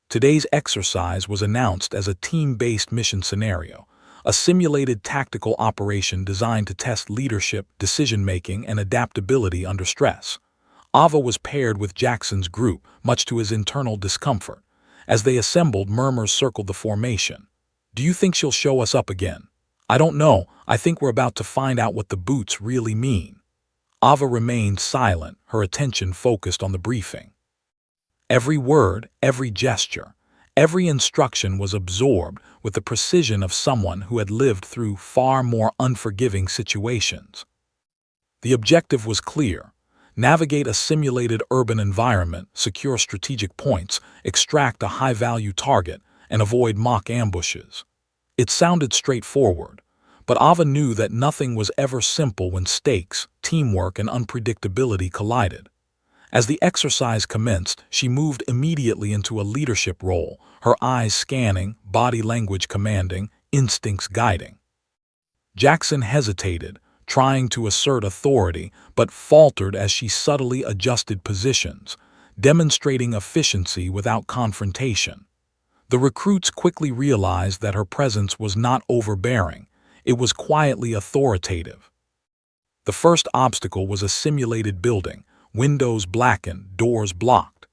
Today's exercise was announced as a team-based mission scenario, a simulated tactical operation designed to test leadership, decision-making, and adaptability under stress. Ava was paired with Jackson's group, much to his internal discomfort. As they assembled, murmurs circled the formation. "Do you think she'll show us up again?" "I don't know. I think we're about to find out what the boots really mean." Ava remained silent, her attention focused on the briefing. Every word, every gesture, every instruction was absorbed with the precision of someone who had lived through far more unforgiving situations. The objective was clear: navigate a simulated urban environment, secure strategic points, extract a high-value target, and avoid mock ambushes. It sounded straightforward, but Ava knew that nothing was ever simple when stakes, teamwork, and unpredictability collided. As the exercise commenced, she moved immediately into a leadership role, her eyes scanning, body language commanding, instincts guiding. Jackson hesitated, trying to assert authority, but faltered as she subtly adjusted positions, demonstrating efficiency without confrontation. The recruits quickly realized that her presence was not overbearing, it was quietly authoritative. The first obstacle was a simulated building, windows blackened, doors blocked.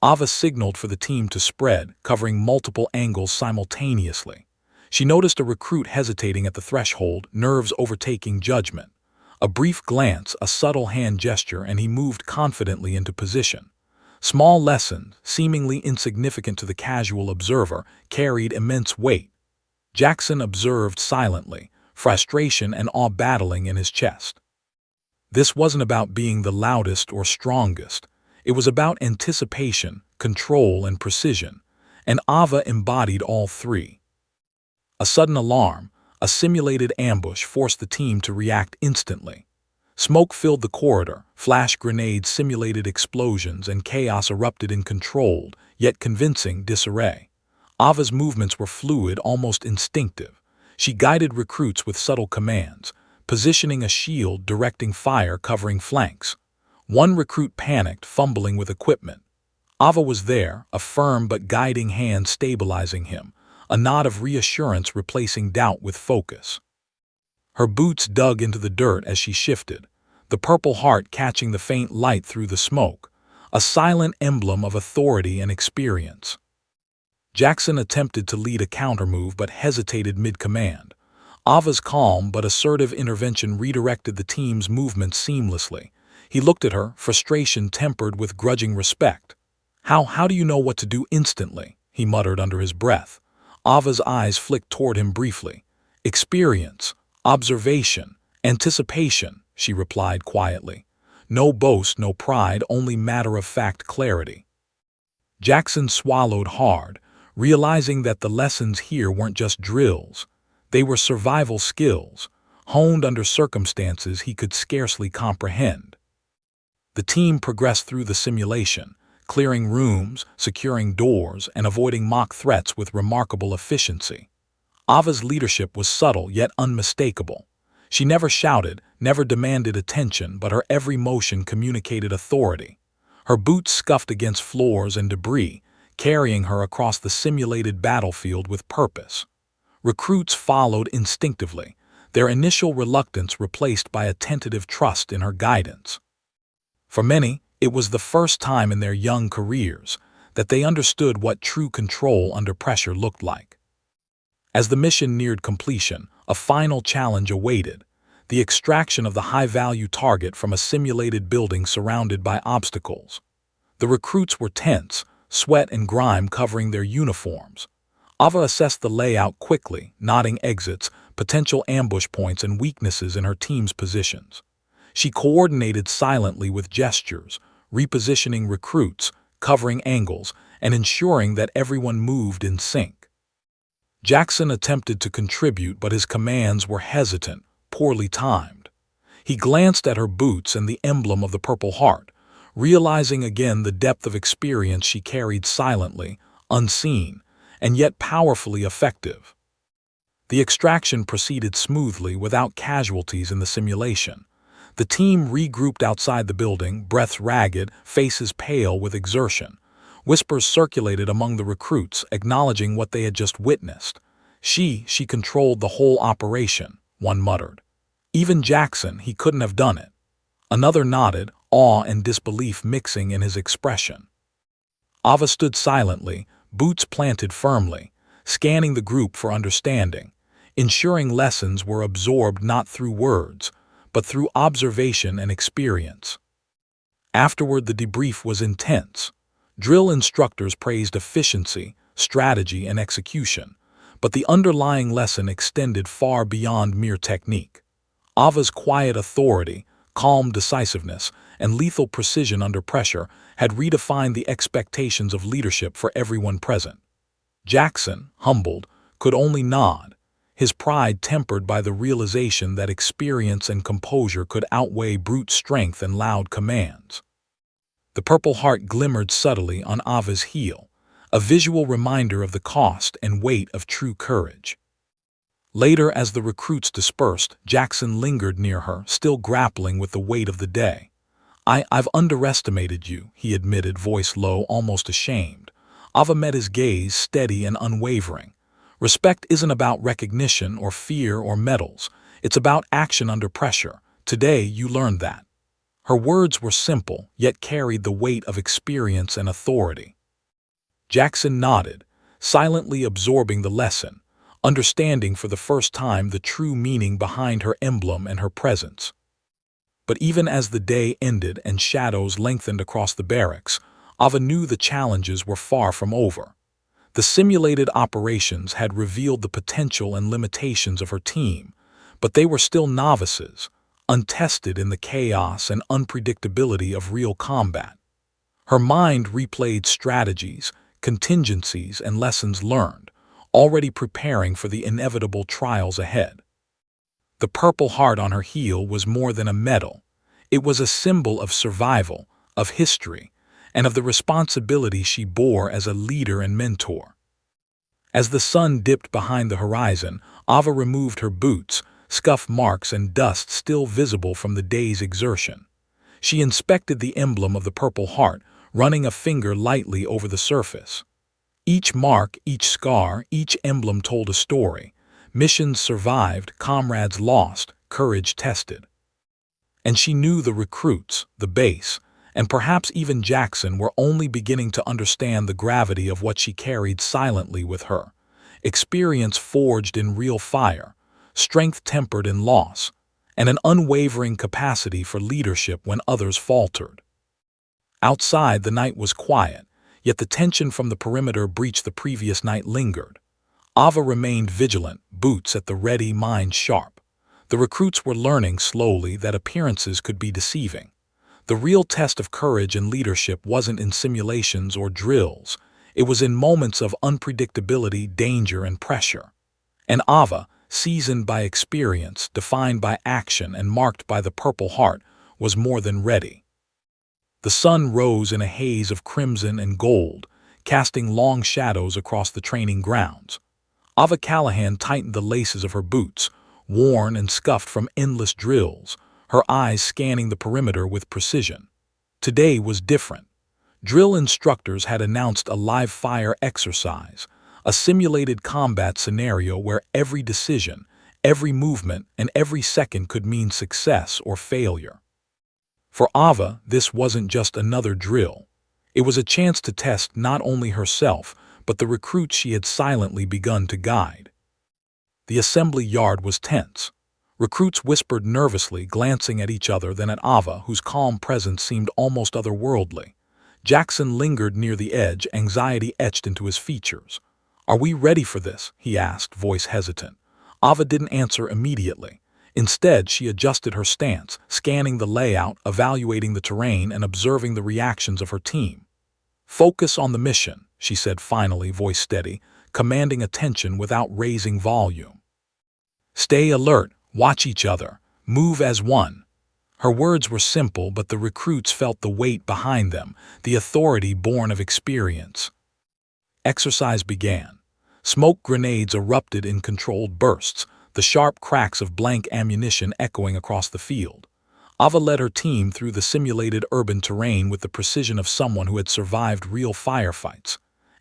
Ava signaled for the team to spread, covering multiple angles simultaneously. She noticed a recruit hesitating at the threshold, nerves overtaking judgment. A brief glance, a subtle hand gesture, and he moved confidently into position. Small lessons, seemingly insignificant to the casual observer, carried immense weight. Jackson observed silently, frustration and awe battling in his chest. This wasn't about being the loudest or strongest. It was about anticipation, control, and precision, and Ava embodied all three. A sudden alarm, a simulated ambush, forced the team to react instantly. Smoke filled the corridor, flash grenades simulated explosions, and chaos erupted in controlled, yet convincing, disarray. Ava's movements were fluid, almost instinctive. She guided recruits with subtle commands, positioning a shield, directing fire, covering flanks. One recruit panicked, fumbling with equipment. Ava was there, a firm but guiding hand stabilizing him, a nod of reassurance replacing doubt with focus. Her boots dug into the dirt as she shifted, the Purple Heart catching the faint light through the smoke, a silent emblem of authority and experience. Jackson attempted to lead a countermove but hesitated mid-command. Ava's calm but assertive intervention redirected the team's movement seamlessly. He looked at her, frustration tempered with grudging respect. How do you know what to do instantly?" he muttered under his breath. Ava's eyes flicked toward him briefly. "Experience, observation, anticipation," she replied quietly. "No boast, no pride, only matter-of-fact clarity." Jackson swallowed hard, realizing that the lessons here weren't just drills. They were survival skills, honed under circumstances he could scarcely comprehend. The team progressed through the simulation, clearing rooms, securing doors, and avoiding mock threats with remarkable efficiency. Ava's leadership was subtle yet unmistakable. She never shouted, never demanded attention, but her every motion communicated authority. Her boots scuffed against floors and debris, carrying her across the simulated battlefield with purpose. Recruits followed instinctively, their initial reluctance replaced by a tentative trust in her guidance. For many, it was the first time in their young careers that they understood what true control under pressure looked like. As the mission neared completion, a final challenge awaited: the extraction of the high-value target from a simulated building surrounded by obstacles. The recruits were tense, sweat and grime covering their uniforms. Ava assessed the layout quickly, noting exits, potential ambush points, and weaknesses in her team's positions. She coordinated silently with gestures, repositioning recruits, covering angles, and ensuring that everyone moved in sync. Jackson attempted to contribute, but his commands were hesitant, poorly timed. He glanced at her boots and the emblem of the Purple Heart, realizing again the depth of experience she carried silently, unseen, and yet powerfully effective. The extraction proceeded smoothly without casualties in the simulation. The team regrouped outside the building, breaths ragged, faces pale with exertion. Whispers circulated among the recruits, acknowledging what they had just witnessed. She controlled the whole operation, one muttered. Even Jackson, he couldn't have done it. Another nodded, awe and disbelief mixing in his expression. Ava stood silently, boots planted firmly, scanning the group for understanding, ensuring lessons were absorbed not through words, but through observation and experience. Afterward, the debrief was intense. Drill instructors praised efficiency, strategy, and execution, but the underlying lesson extended far beyond mere technique. Ava's quiet authority, calm decisiveness, and lethal precision under pressure had redefined the expectations of leadership for everyone present. Jackson, humbled, could only nod, his pride tempered by the realization that experience and composure could outweigh brute strength and loud commands. The Purple Heart glimmered subtly on Ava's heel, a visual reminder of the cost and weight of true courage. Later, as the recruits dispersed, Jackson lingered near her, still grappling with the weight of the day. I've underestimated you," he admitted, voice low, almost ashamed. Ava met his gaze, steady and unwavering. "Respect isn't about recognition or fear or medals. It's about action under pressure. Today you learned that." Her words were simple, yet carried the weight of experience and authority. Jackson nodded, silently absorbing the lesson, understanding for the first time the true meaning behind her emblem and her presence. But even as the day ended and shadows lengthened across the barracks, Ava knew the challenges were far from over. The simulated operations had revealed the potential and limitations of her team, but they were still novices, untested in the chaos and unpredictability of real combat. Her mind replayed strategies, contingencies, and lessons learned, already preparing for the inevitable trials ahead. The Purple Heart on her heel was more than a medal. It was a symbol of survival, of history, and of the responsibility she bore as a leader and mentor. As the sun dipped behind the horizon, Ava removed her boots, scuff marks and dust still visible from the day's exertion. She inspected the emblem of the Purple Heart, running a finger lightly over the surface. Each mark, each scar, each emblem told a story. Missions survived, comrades lost, courage tested. And she knew the recruits, the base, and perhaps even Jackson were only beginning to understand the gravity of what she carried silently with her. Experience forged in real fire, strength tempered in loss, and an unwavering capacity for leadership when others faltered. Outside, the night was quiet, yet the tension from the perimeter breached the previous night lingered. Ava remained vigilant, boots at the ready, mind sharp. The recruits were learning slowly that appearances could be deceiving. The real test of courage and leadership wasn't in simulations or drills. It was in moments of unpredictability, danger, and pressure. And Ava, seasoned by experience, defined by action, and marked by the Purple Heart, was more than ready. The sun rose in a haze of crimson and gold, casting long shadows across the training grounds. Ava Callahan tightened the laces of her boots, worn and scuffed from endless drills, her eyes scanning the perimeter with precision. Today was different. Drill instructors had announced a live-fire exercise, a simulated combat scenario where every decision, Every movement and every second could mean success or failure. For Ava, this wasn't just another drill. It was a chance to test not only herself, but the recruits she had silently begun to guide. The assembly yard was tense. Recruits whispered nervously, glancing at each other, then at Ava, whose calm presence seemed almost otherworldly. Jackson lingered near the edge, anxiety etched into his features. "Are we ready for this?" he asked, voice hesitant. Ava didn't answer immediately. Instead, she adjusted her stance, scanning the layout, evaluating the terrain, and observing the reactions of her team. "Focus on the mission," she said finally, voice steady, commanding attention without raising volume. "Stay alert, watch each other, move as one." Her words were simple, but the recruits felt the weight behind them, the authority born of experience. Exercise began. Smoke grenades erupted in controlled bursts, the sharp cracks of blank ammunition echoing across the field. Ava led her team through the simulated urban terrain with the precision of someone who had survived real firefights.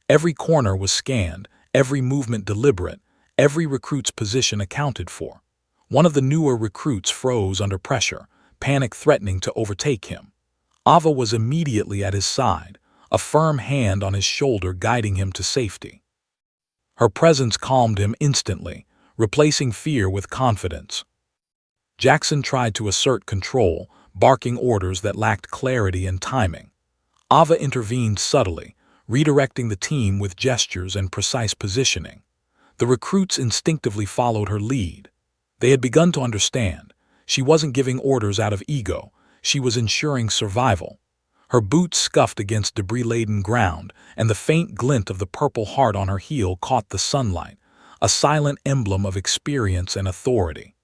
Every corner was scanned, every movement deliberate, every recruit's position accounted for. One of the newer recruits froze under pressure, panic threatening to overtake him. Ava was immediately at his side, a firm hand on his shoulder guiding him to safety. Her presence calmed him instantly, replacing fear with confidence. Jackson tried to assert control, barking orders that lacked clarity and timing. Ava intervened subtly, redirecting the team with gestures and precise positioning. The recruits instinctively followed her lead. They had begun to understand. She wasn't giving orders out of ego, she was ensuring survival. Her boots scuffed against debris-laden ground, and the faint glint of the Purple Heart on her heel caught the sunlight, a silent emblem of experience and authority.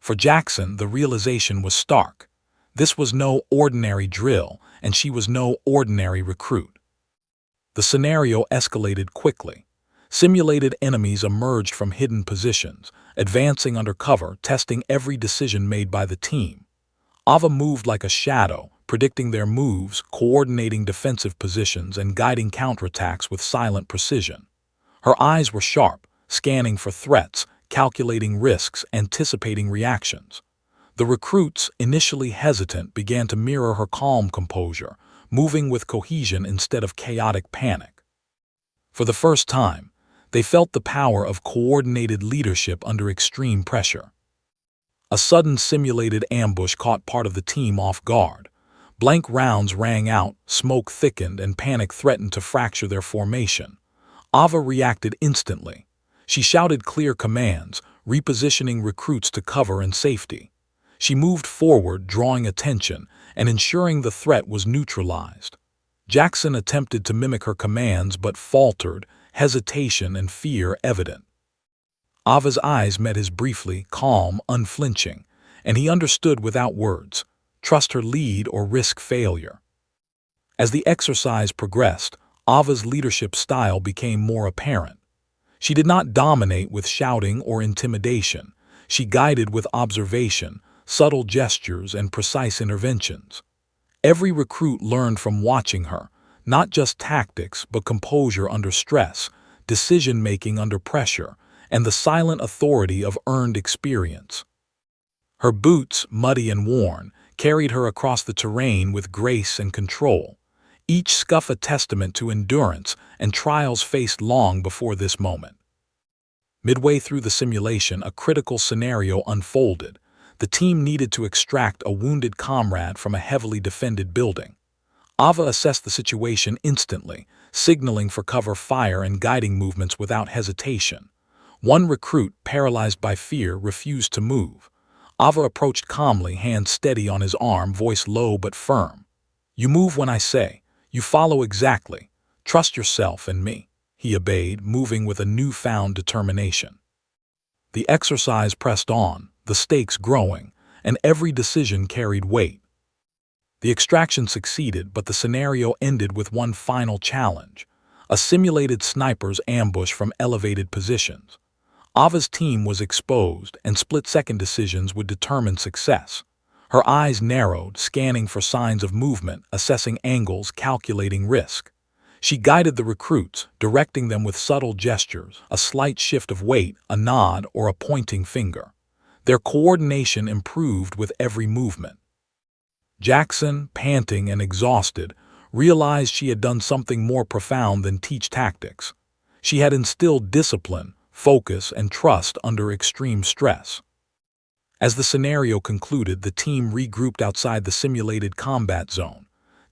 For Jackson, the realization was stark. This was no ordinary drill, and she was no ordinary recruit. The scenario escalated quickly. Simulated enemies emerged from hidden positions, advancing under cover, testing every decision made by the team. Ava moved like a shadow, predicting their moves, coordinating defensive positions, and guiding counterattacks with silent precision. Her eyes were sharp, scanning for threats, calculating risks, anticipating reactions. The recruits, initially hesitant, began to mirror her calm composure, moving with cohesion instead of chaotic panic. For the first time, they felt the power of coordinated leadership under extreme pressure. A sudden simulated ambush caught part of the team off guard. Blank rounds rang out, smoke thickened, and panic threatened to fracture their formation. Ava reacted instantly. She shouted clear commands, repositioning recruits to cover and safety. She moved forward, drawing attention, and ensuring the threat was neutralized. Jackson attempted to mimic her commands but faltered, hesitation and fear evident. Ava's eyes met his briefly, calm, unflinching, and he understood without words. Trust her lead or risk failure. As the exercise progressed, Ava's leadership style became more apparent. She did not dominate with shouting or intimidation. She guided with observation, subtle gestures, and precise interventions. Every recruit learned from watching her, not just tactics, but composure under stress, decision-making under pressure, and the silent authority of earned experience. Her boots, muddy and worn, carried her across the terrain with grace and control, each scuff a testament to endurance and trials faced long before this moment. Midway through the simulation, a critical scenario unfolded. The team needed to extract a wounded comrade from a heavily defended building. Ava assessed the situation instantly, signaling for cover fire and guiding movements without hesitation. One recruit, paralyzed by fear, refused to move. Ava approached calmly, hand steady on his arm, voice low but firm. "You move when I say. You follow exactly. Trust yourself and me." He obeyed, moving with a newfound determination. The exercise pressed on, the stakes growing, and every decision carried weight. The extraction succeeded, but the scenario ended with one final challenge: a simulated sniper's ambush from elevated positions. Ava's team was exposed, and split-second decisions would determine success. Her eyes narrowed, scanning for signs of movement, assessing angles, calculating risk. She guided the recruits, directing them with subtle gestures, a slight shift of weight, a nod, or a pointing finger. Their coordination improved with every movement. Jackson, panting and exhausted, realized she had done something more profound than teach tactics. She had instilled discipline, focus, and trust under extreme stress. As the scenario concluded, the team regrouped outside the simulated combat zone.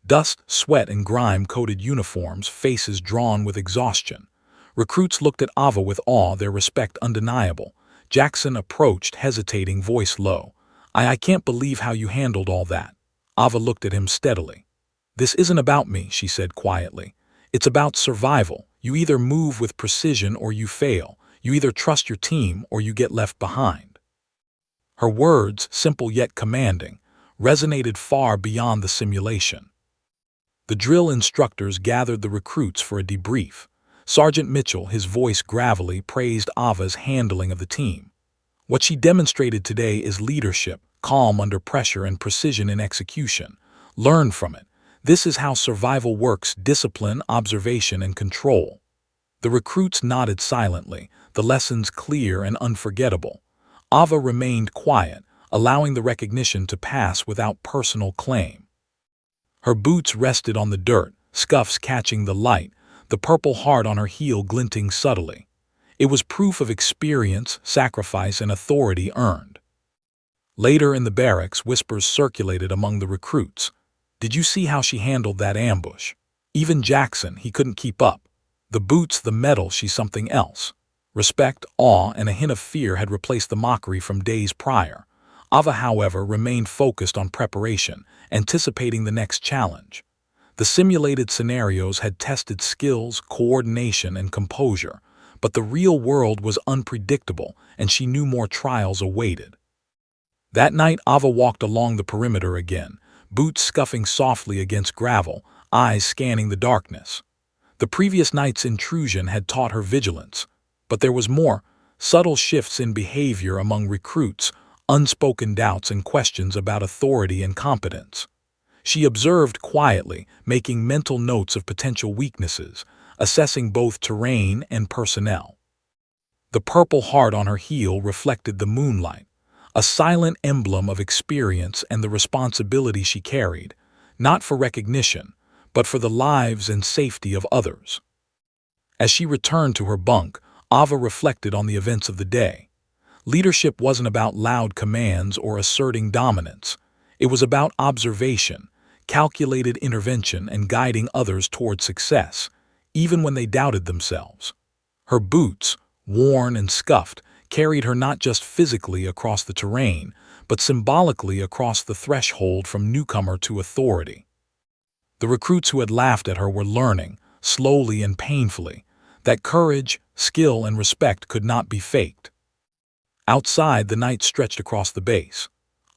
Dust, sweat, and grime-coated uniforms, faces drawn with exhaustion. Recruits looked at Ava with awe, their respect undeniable. Jackson approached, hesitating, voice low. I can't believe how you handled all that." Ava looked at him steadily. "This isn't about me," she said quietly. "It's about survival. You either move with precision or you fail. You either trust your team or you get left behind." Her words, simple yet commanding, resonated far beyond the simulation. The drill instructors gathered the recruits for a debrief. Sergeant Mitchell, his voice gravelly, praised Ava's handling of the team. "What she demonstrated today is leadership, calm under pressure and precision in execution. Learn from it. This is how survival works: discipline, observation, and control." The recruits nodded silently, the lessons clear and unforgettable. Ava remained quiet, allowing the recognition to pass without personal claim. Her boots rested on the dirt, scuffs catching the light, the Purple Heart on her heel glinting subtly. It was proof of experience, sacrifice, and authority earned. Later in the barracks, whispers circulated among the recruits. "Did you see how she handled that ambush?" Even Jackson, he couldn't keep up. The boots, the metal, she's something else. Respect, awe, and a hint of fear had replaced the mockery from days prior. Ava, however, remained focused on preparation, anticipating the next challenge. The simulated scenarios had tested skills, coordination, and composure, but the real world was unpredictable, and she knew more trials awaited. That night, Ava walked along the perimeter again, boots scuffing softly against gravel, eyes scanning the darkness. The previous night's intrusion had taught her vigilance. But there was more: subtle shifts in behavior among recruits, unspoken doubts and questions about authority and competence. She observed quietly, making mental notes of potential weaknesses, assessing both terrain and personnel. The Purple Heart on her heel reflected the moonlight, a silent emblem of experience and the responsibility she carried, not for recognition, but for the lives and safety of others. As she returned to her bunk, Ava reflected on the events of the day. Leadership wasn't about loud commands or asserting dominance. It was about observation, calculated intervention, and guiding others toward success, even when they doubted themselves. Her boots, worn and scuffed, carried her not just physically across the terrain, but symbolically across the threshold from newcomer to authority. The recruits who had laughed at her were learning, slowly and painfully, that courage, skill, and respect could not be faked. Outside, the night stretched across the base.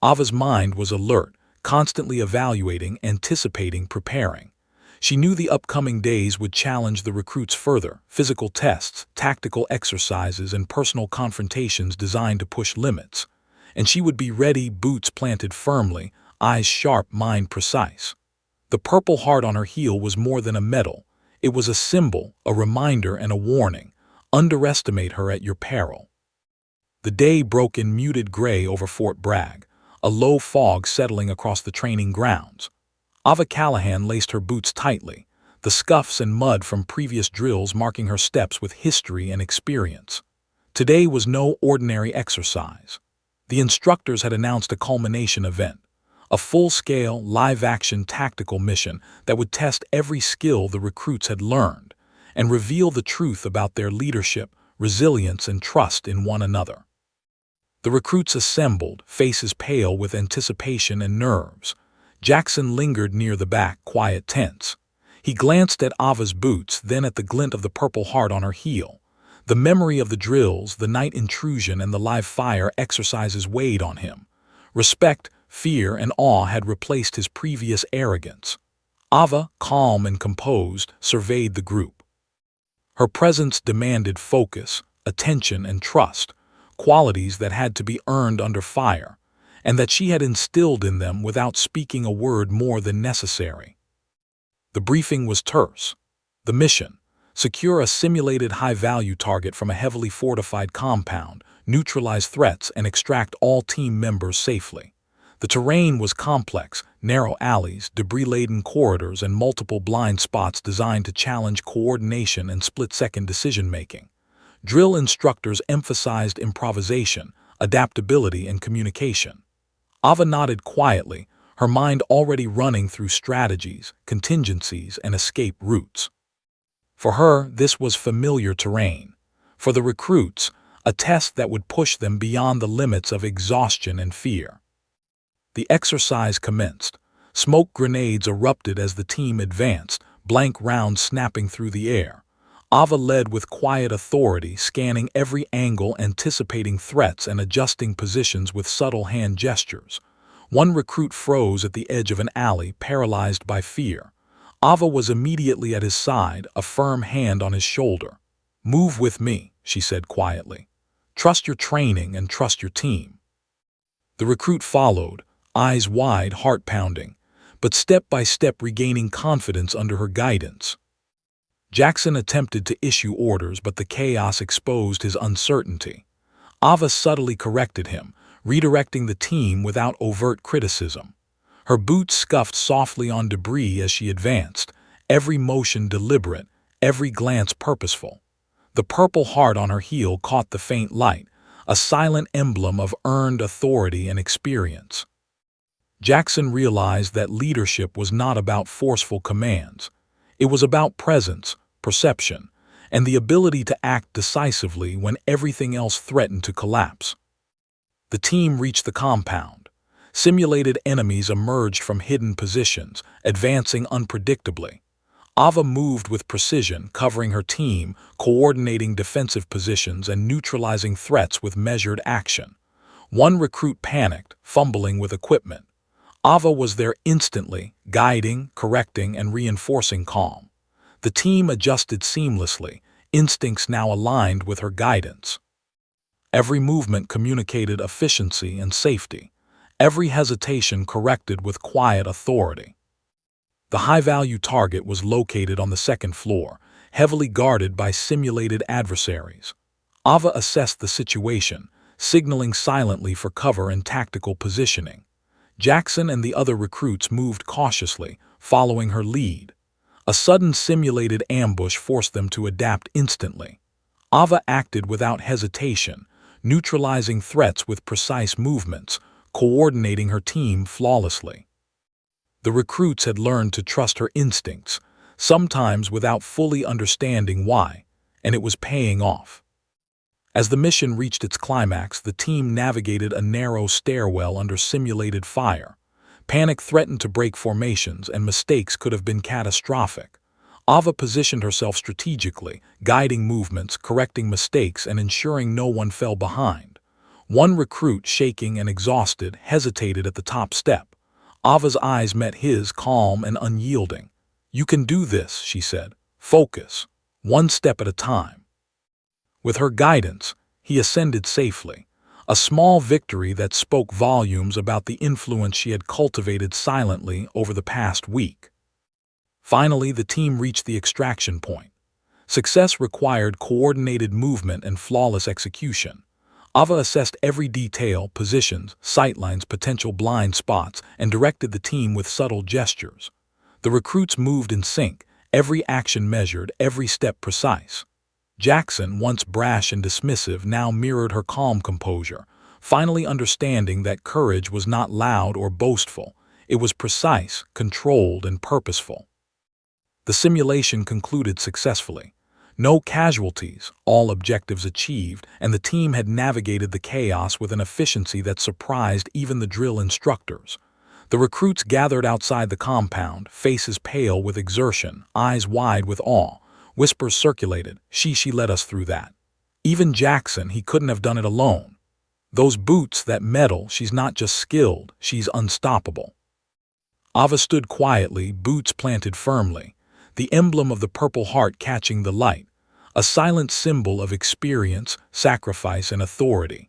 Ava's mind was alert, constantly evaluating, anticipating, preparing. She knew the upcoming days would challenge the recruits further: physical tests, tactical exercises, and personal confrontations designed to push limits. And she would be ready, boots planted firmly, eyes sharp, mind precise. The Purple Heart on her heel was more than a medal. It was a symbol, a reminder, and a warning. Underestimate her at your peril. The day broke in muted gray over Fort Bragg, a low fog settling across the training grounds. Ava Callahan laced her boots tightly, the scuffs and mud from previous drills marking her steps with history and experience. Today was no ordinary exercise. The instructors had announced a culmination event, a full-scale, live-action tactical mission that would test every skill the recruits had learned and reveal the truth about their leadership, resilience, and trust in one another. The recruits assembled, faces pale with anticipation and nerves. Jackson lingered near the back, quiet, tense. He glanced at Ava's boots, then at the glint of the Purple Heart on her heel. The memory of the drills, the night intrusion, and the live fire exercises weighed on him. Respect, fear, and awe had replaced his previous arrogance. Ava, calm and composed, surveyed the group. Her presence demanded focus, attention, and trust, qualities that had to be earned under fire, and that she had instilled in them without speaking a word more than necessary. The briefing was terse. The mission: secure a simulated high-value target from a heavily fortified compound, neutralize threats, and extract all team members safely. The terrain was complex: narrow alleys, debris-laden corridors, and multiple blind spots designed to challenge coordination and split-second decision-making. Drill instructors emphasized improvisation, adaptability, and communication. Ava nodded quietly, her mind already running through strategies, contingencies, and escape routes. For her, this was familiar terrain. For the recruits, a test that would push them beyond the limits of exhaustion and fear. The exercise commenced. Smoke grenades erupted as the team advanced, blank rounds snapping through the air. Ava led with quiet authority, scanning every angle, anticipating threats, and adjusting positions with subtle hand gestures. One recruit froze at the edge of an alley, paralyzed by fear. Ava was immediately at his side, a firm hand on his shoulder. "Move with me," she said quietly. "Trust your training and trust your team." The recruit followed, eyes wide, heart pounding, but step by step regaining confidence under her guidance. Jackson attempted to issue orders, but the chaos exposed his uncertainty. Ava subtly corrected him, redirecting the team without overt criticism. Her boots scuffed softly on debris as she advanced, every motion deliberate, every glance purposeful. The purple heart on her heel caught the faint light, a silent emblem of earned authority and experience. Jackson realized that leadership was not about forceful commands. It was about presence, perception, and the ability to act decisively when everything else threatened to collapse. The team reached the compound. Simulated enemies emerged from hidden positions, advancing unpredictably. Ava moved with precision, covering her team, coordinating defensive positions, and neutralizing threats with measured action. One recruit panicked, fumbling with equipment. Ava was there instantly, guiding, correcting, and reinforcing calm. The team adjusted seamlessly, instincts now aligned with her guidance. Every movement communicated efficiency and safety. Every hesitation corrected with quiet authority. The high-value target was located on the second floor, heavily guarded by simulated adversaries. Ava assessed the situation, signaling silently for cover and tactical positioning. Jackson and the other recruits moved cautiously, following her lead. A sudden simulated ambush forced them to adapt instantly. Ava acted without hesitation, neutralizing threats with precise movements, coordinating her team flawlessly. The recruits had learned to trust her instincts, sometimes without fully understanding why, and it was paying off. As the mission reached its climax, the team navigated a narrow stairwell under simulated fire. Panic threatened to break formations, and mistakes could have been catastrophic. Ava positioned herself strategically, guiding movements, correcting mistakes, and ensuring no one fell behind. One recruit, shaking and exhausted, hesitated at the top step. Ava's eyes met his, calm and unyielding. "You can do this," she said. "Focus. One step at a time." With her guidance, he ascended safely, a small victory that spoke volumes about the influence she had cultivated silently over the past week. Finally, the team reached the extraction point. Success required coordinated movement and flawless execution. Ava assessed every detail, positions, sightlines, potential blind spots, and directed the team with subtle gestures. The recruits moved in sync, every action measured, every step precise. Jackson, once brash and dismissive, now mirrored her calm composure, finally understanding that courage was not loud or boastful. It was precise, controlled, and purposeful. The simulation concluded successfully. No casualties, all objectives achieved, and the team had navigated the chaos with an efficiency that surprised even the drill instructors. The recruits gathered outside the compound, faces pale with exertion, eyes wide with awe. Whispers circulated, she led us through that. Even Jackson, he couldn't have done it alone. Those boots, that metal, she's not just skilled, she's unstoppable. Ava stood quietly, boots planted firmly, the emblem of the Purple Heart catching the light, a silent symbol of experience, sacrifice, and authority.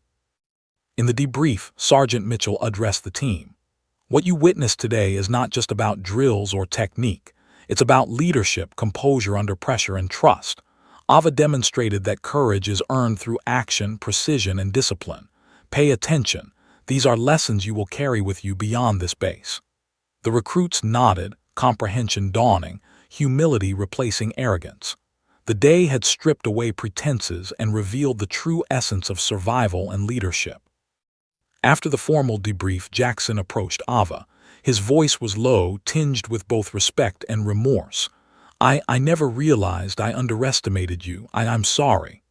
In the debrief, Sergeant Mitchell addressed the team. "What you witnessed today is not just about drills or technique. It's about leadership, composure under pressure, and trust. Ava demonstrated that courage is earned through action, precision, and discipline. Pay attention. These are lessons you will carry with you beyond this base. The recruits nodded, comprehension dawning, humility replacing arrogance. The day had stripped away pretenses and revealed the true essence of survival and leadership. After the formal debrief, Jackson approached Ava. His voice was low, tinged with both respect and remorse. I never realized I underestimated you. I'm sorry.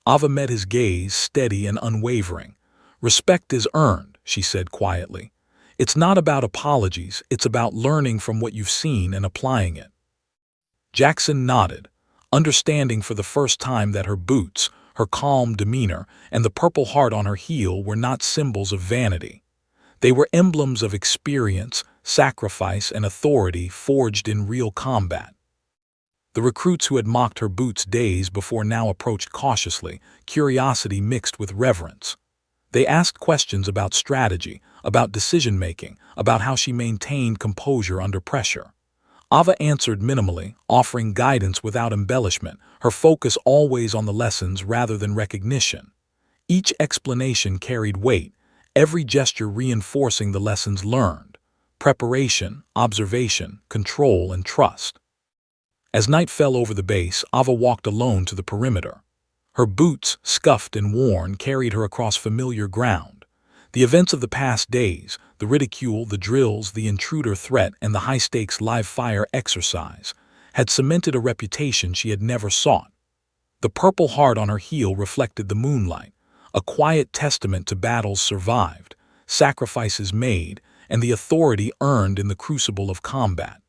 Ava met his gaze, steady and unwavering. Respect is earned, she said quietly. It's not about apologies, it's about learning from what you've seen and applying it. Jackson nodded, understanding for the first time that her boots, her calm demeanor, and the purple heart on her heel were not symbols of vanity. They were emblems of experience, sacrifice, and authority forged in real combat. The recruits who had mocked her boots days before now approached cautiously, curiosity mixed with reverence. They asked questions about strategy, about decision-making, about how she maintained composure under pressure. Ava answered minimally, offering guidance without embellishment, her focus always on the lessons rather than recognition. Each explanation carried weight, every gesture reinforcing the lessons learned: preparation, observation, control, and trust. As night fell over the base, Ava walked alone to the perimeter. Her boots, scuffed and worn, carried her across familiar ground. The events of the past days, the ridicule, the drills, the intruder threat, and the high-stakes live-fire exercise, had cemented a reputation she had never sought. The purple heart on her heel reflected the moonlight, a quiet testament to battles survived, sacrifices made, and the authority earned in the crucible of combat.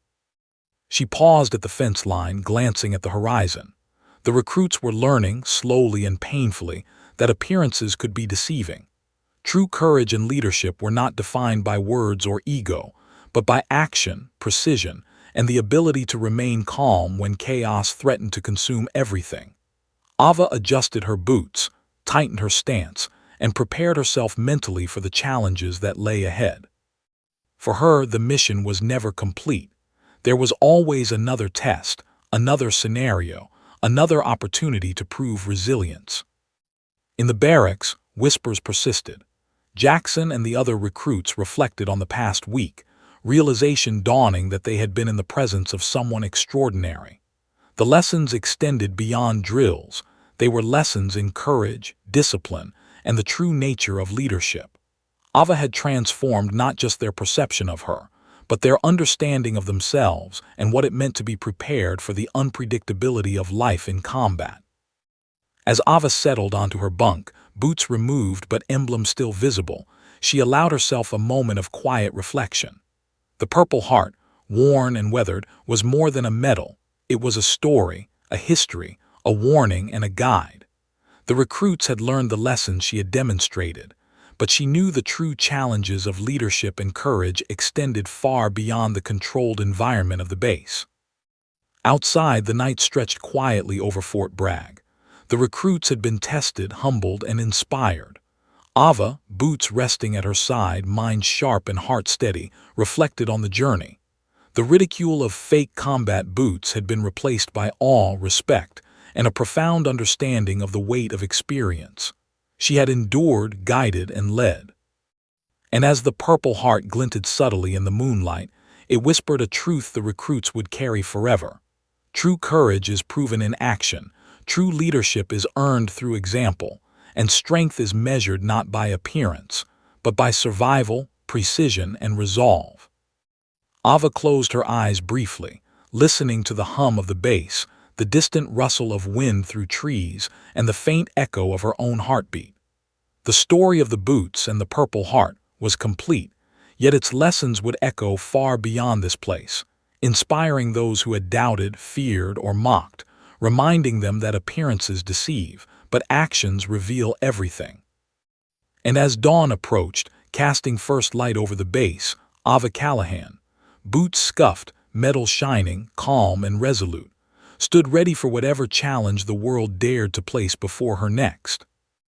She paused at the fence line, glancing at the horizon. The recruits were learning, slowly and painfully, that appearances could be deceiving. True courage and leadership were not defined by words or ego, but by action, precision, and the ability to remain calm when chaos threatened to consume everything. Ava adjusted her boots, tightened her stance, and prepared herself mentally for the challenges that lay ahead. For her, the mission was never complete. There was always another test, another scenario, another opportunity to prove resilience. In the barracks, whispers persisted. Jackson and the other recruits reflected on the past week, realization dawning that they had been in the presence of someone extraordinary. The lessons extended beyond drills. They were lessons in courage, discipline, and the true nature of leadership. Ava had transformed not just their perception of her, but their understanding of themselves and what it meant to be prepared for the unpredictability of life in combat. As Ava settled onto her bunk, boots removed but emblem still visible, she allowed herself a moment of quiet reflection. The purple heart, worn and weathered, was more than a medal. It was a story, a history, a warning, and a guide. The recruits had learned the lessons she had demonstrated, but she knew the true challenges of leadership and courage extended far beyond the controlled environment of the base. Outside, the night stretched quietly over Fort Bragg. The recruits had been tested, humbled, and inspired. Ava, boots resting at her side, mind sharp and heart steady, reflected on the journey. The ridicule of fake combat boots had been replaced by awe, respect, and a profound understanding of the weight of experience. She had endured, guided, and led. And as the purple heart glinted subtly in the moonlight, it whispered a truth the recruits would carry forever. True courage is proven in action, true leadership is earned through example, and strength is measured not by appearance, but by survival, precision, and resolve. Ava closed her eyes briefly, listening to the hum of the bass, the distant rustle of wind through trees, and the faint echo of her own heartbeat. The story of the boots and the purple heart was complete, yet its lessons would echo far beyond this place, inspiring those who had doubted, feared, or mocked, reminding them that appearances deceive, but actions reveal everything. And as dawn approached, casting first light over the base, Ava Callahan, boots scuffed, metal shining, calm and resolute, stood ready for whatever challenge the world dared to place before her next.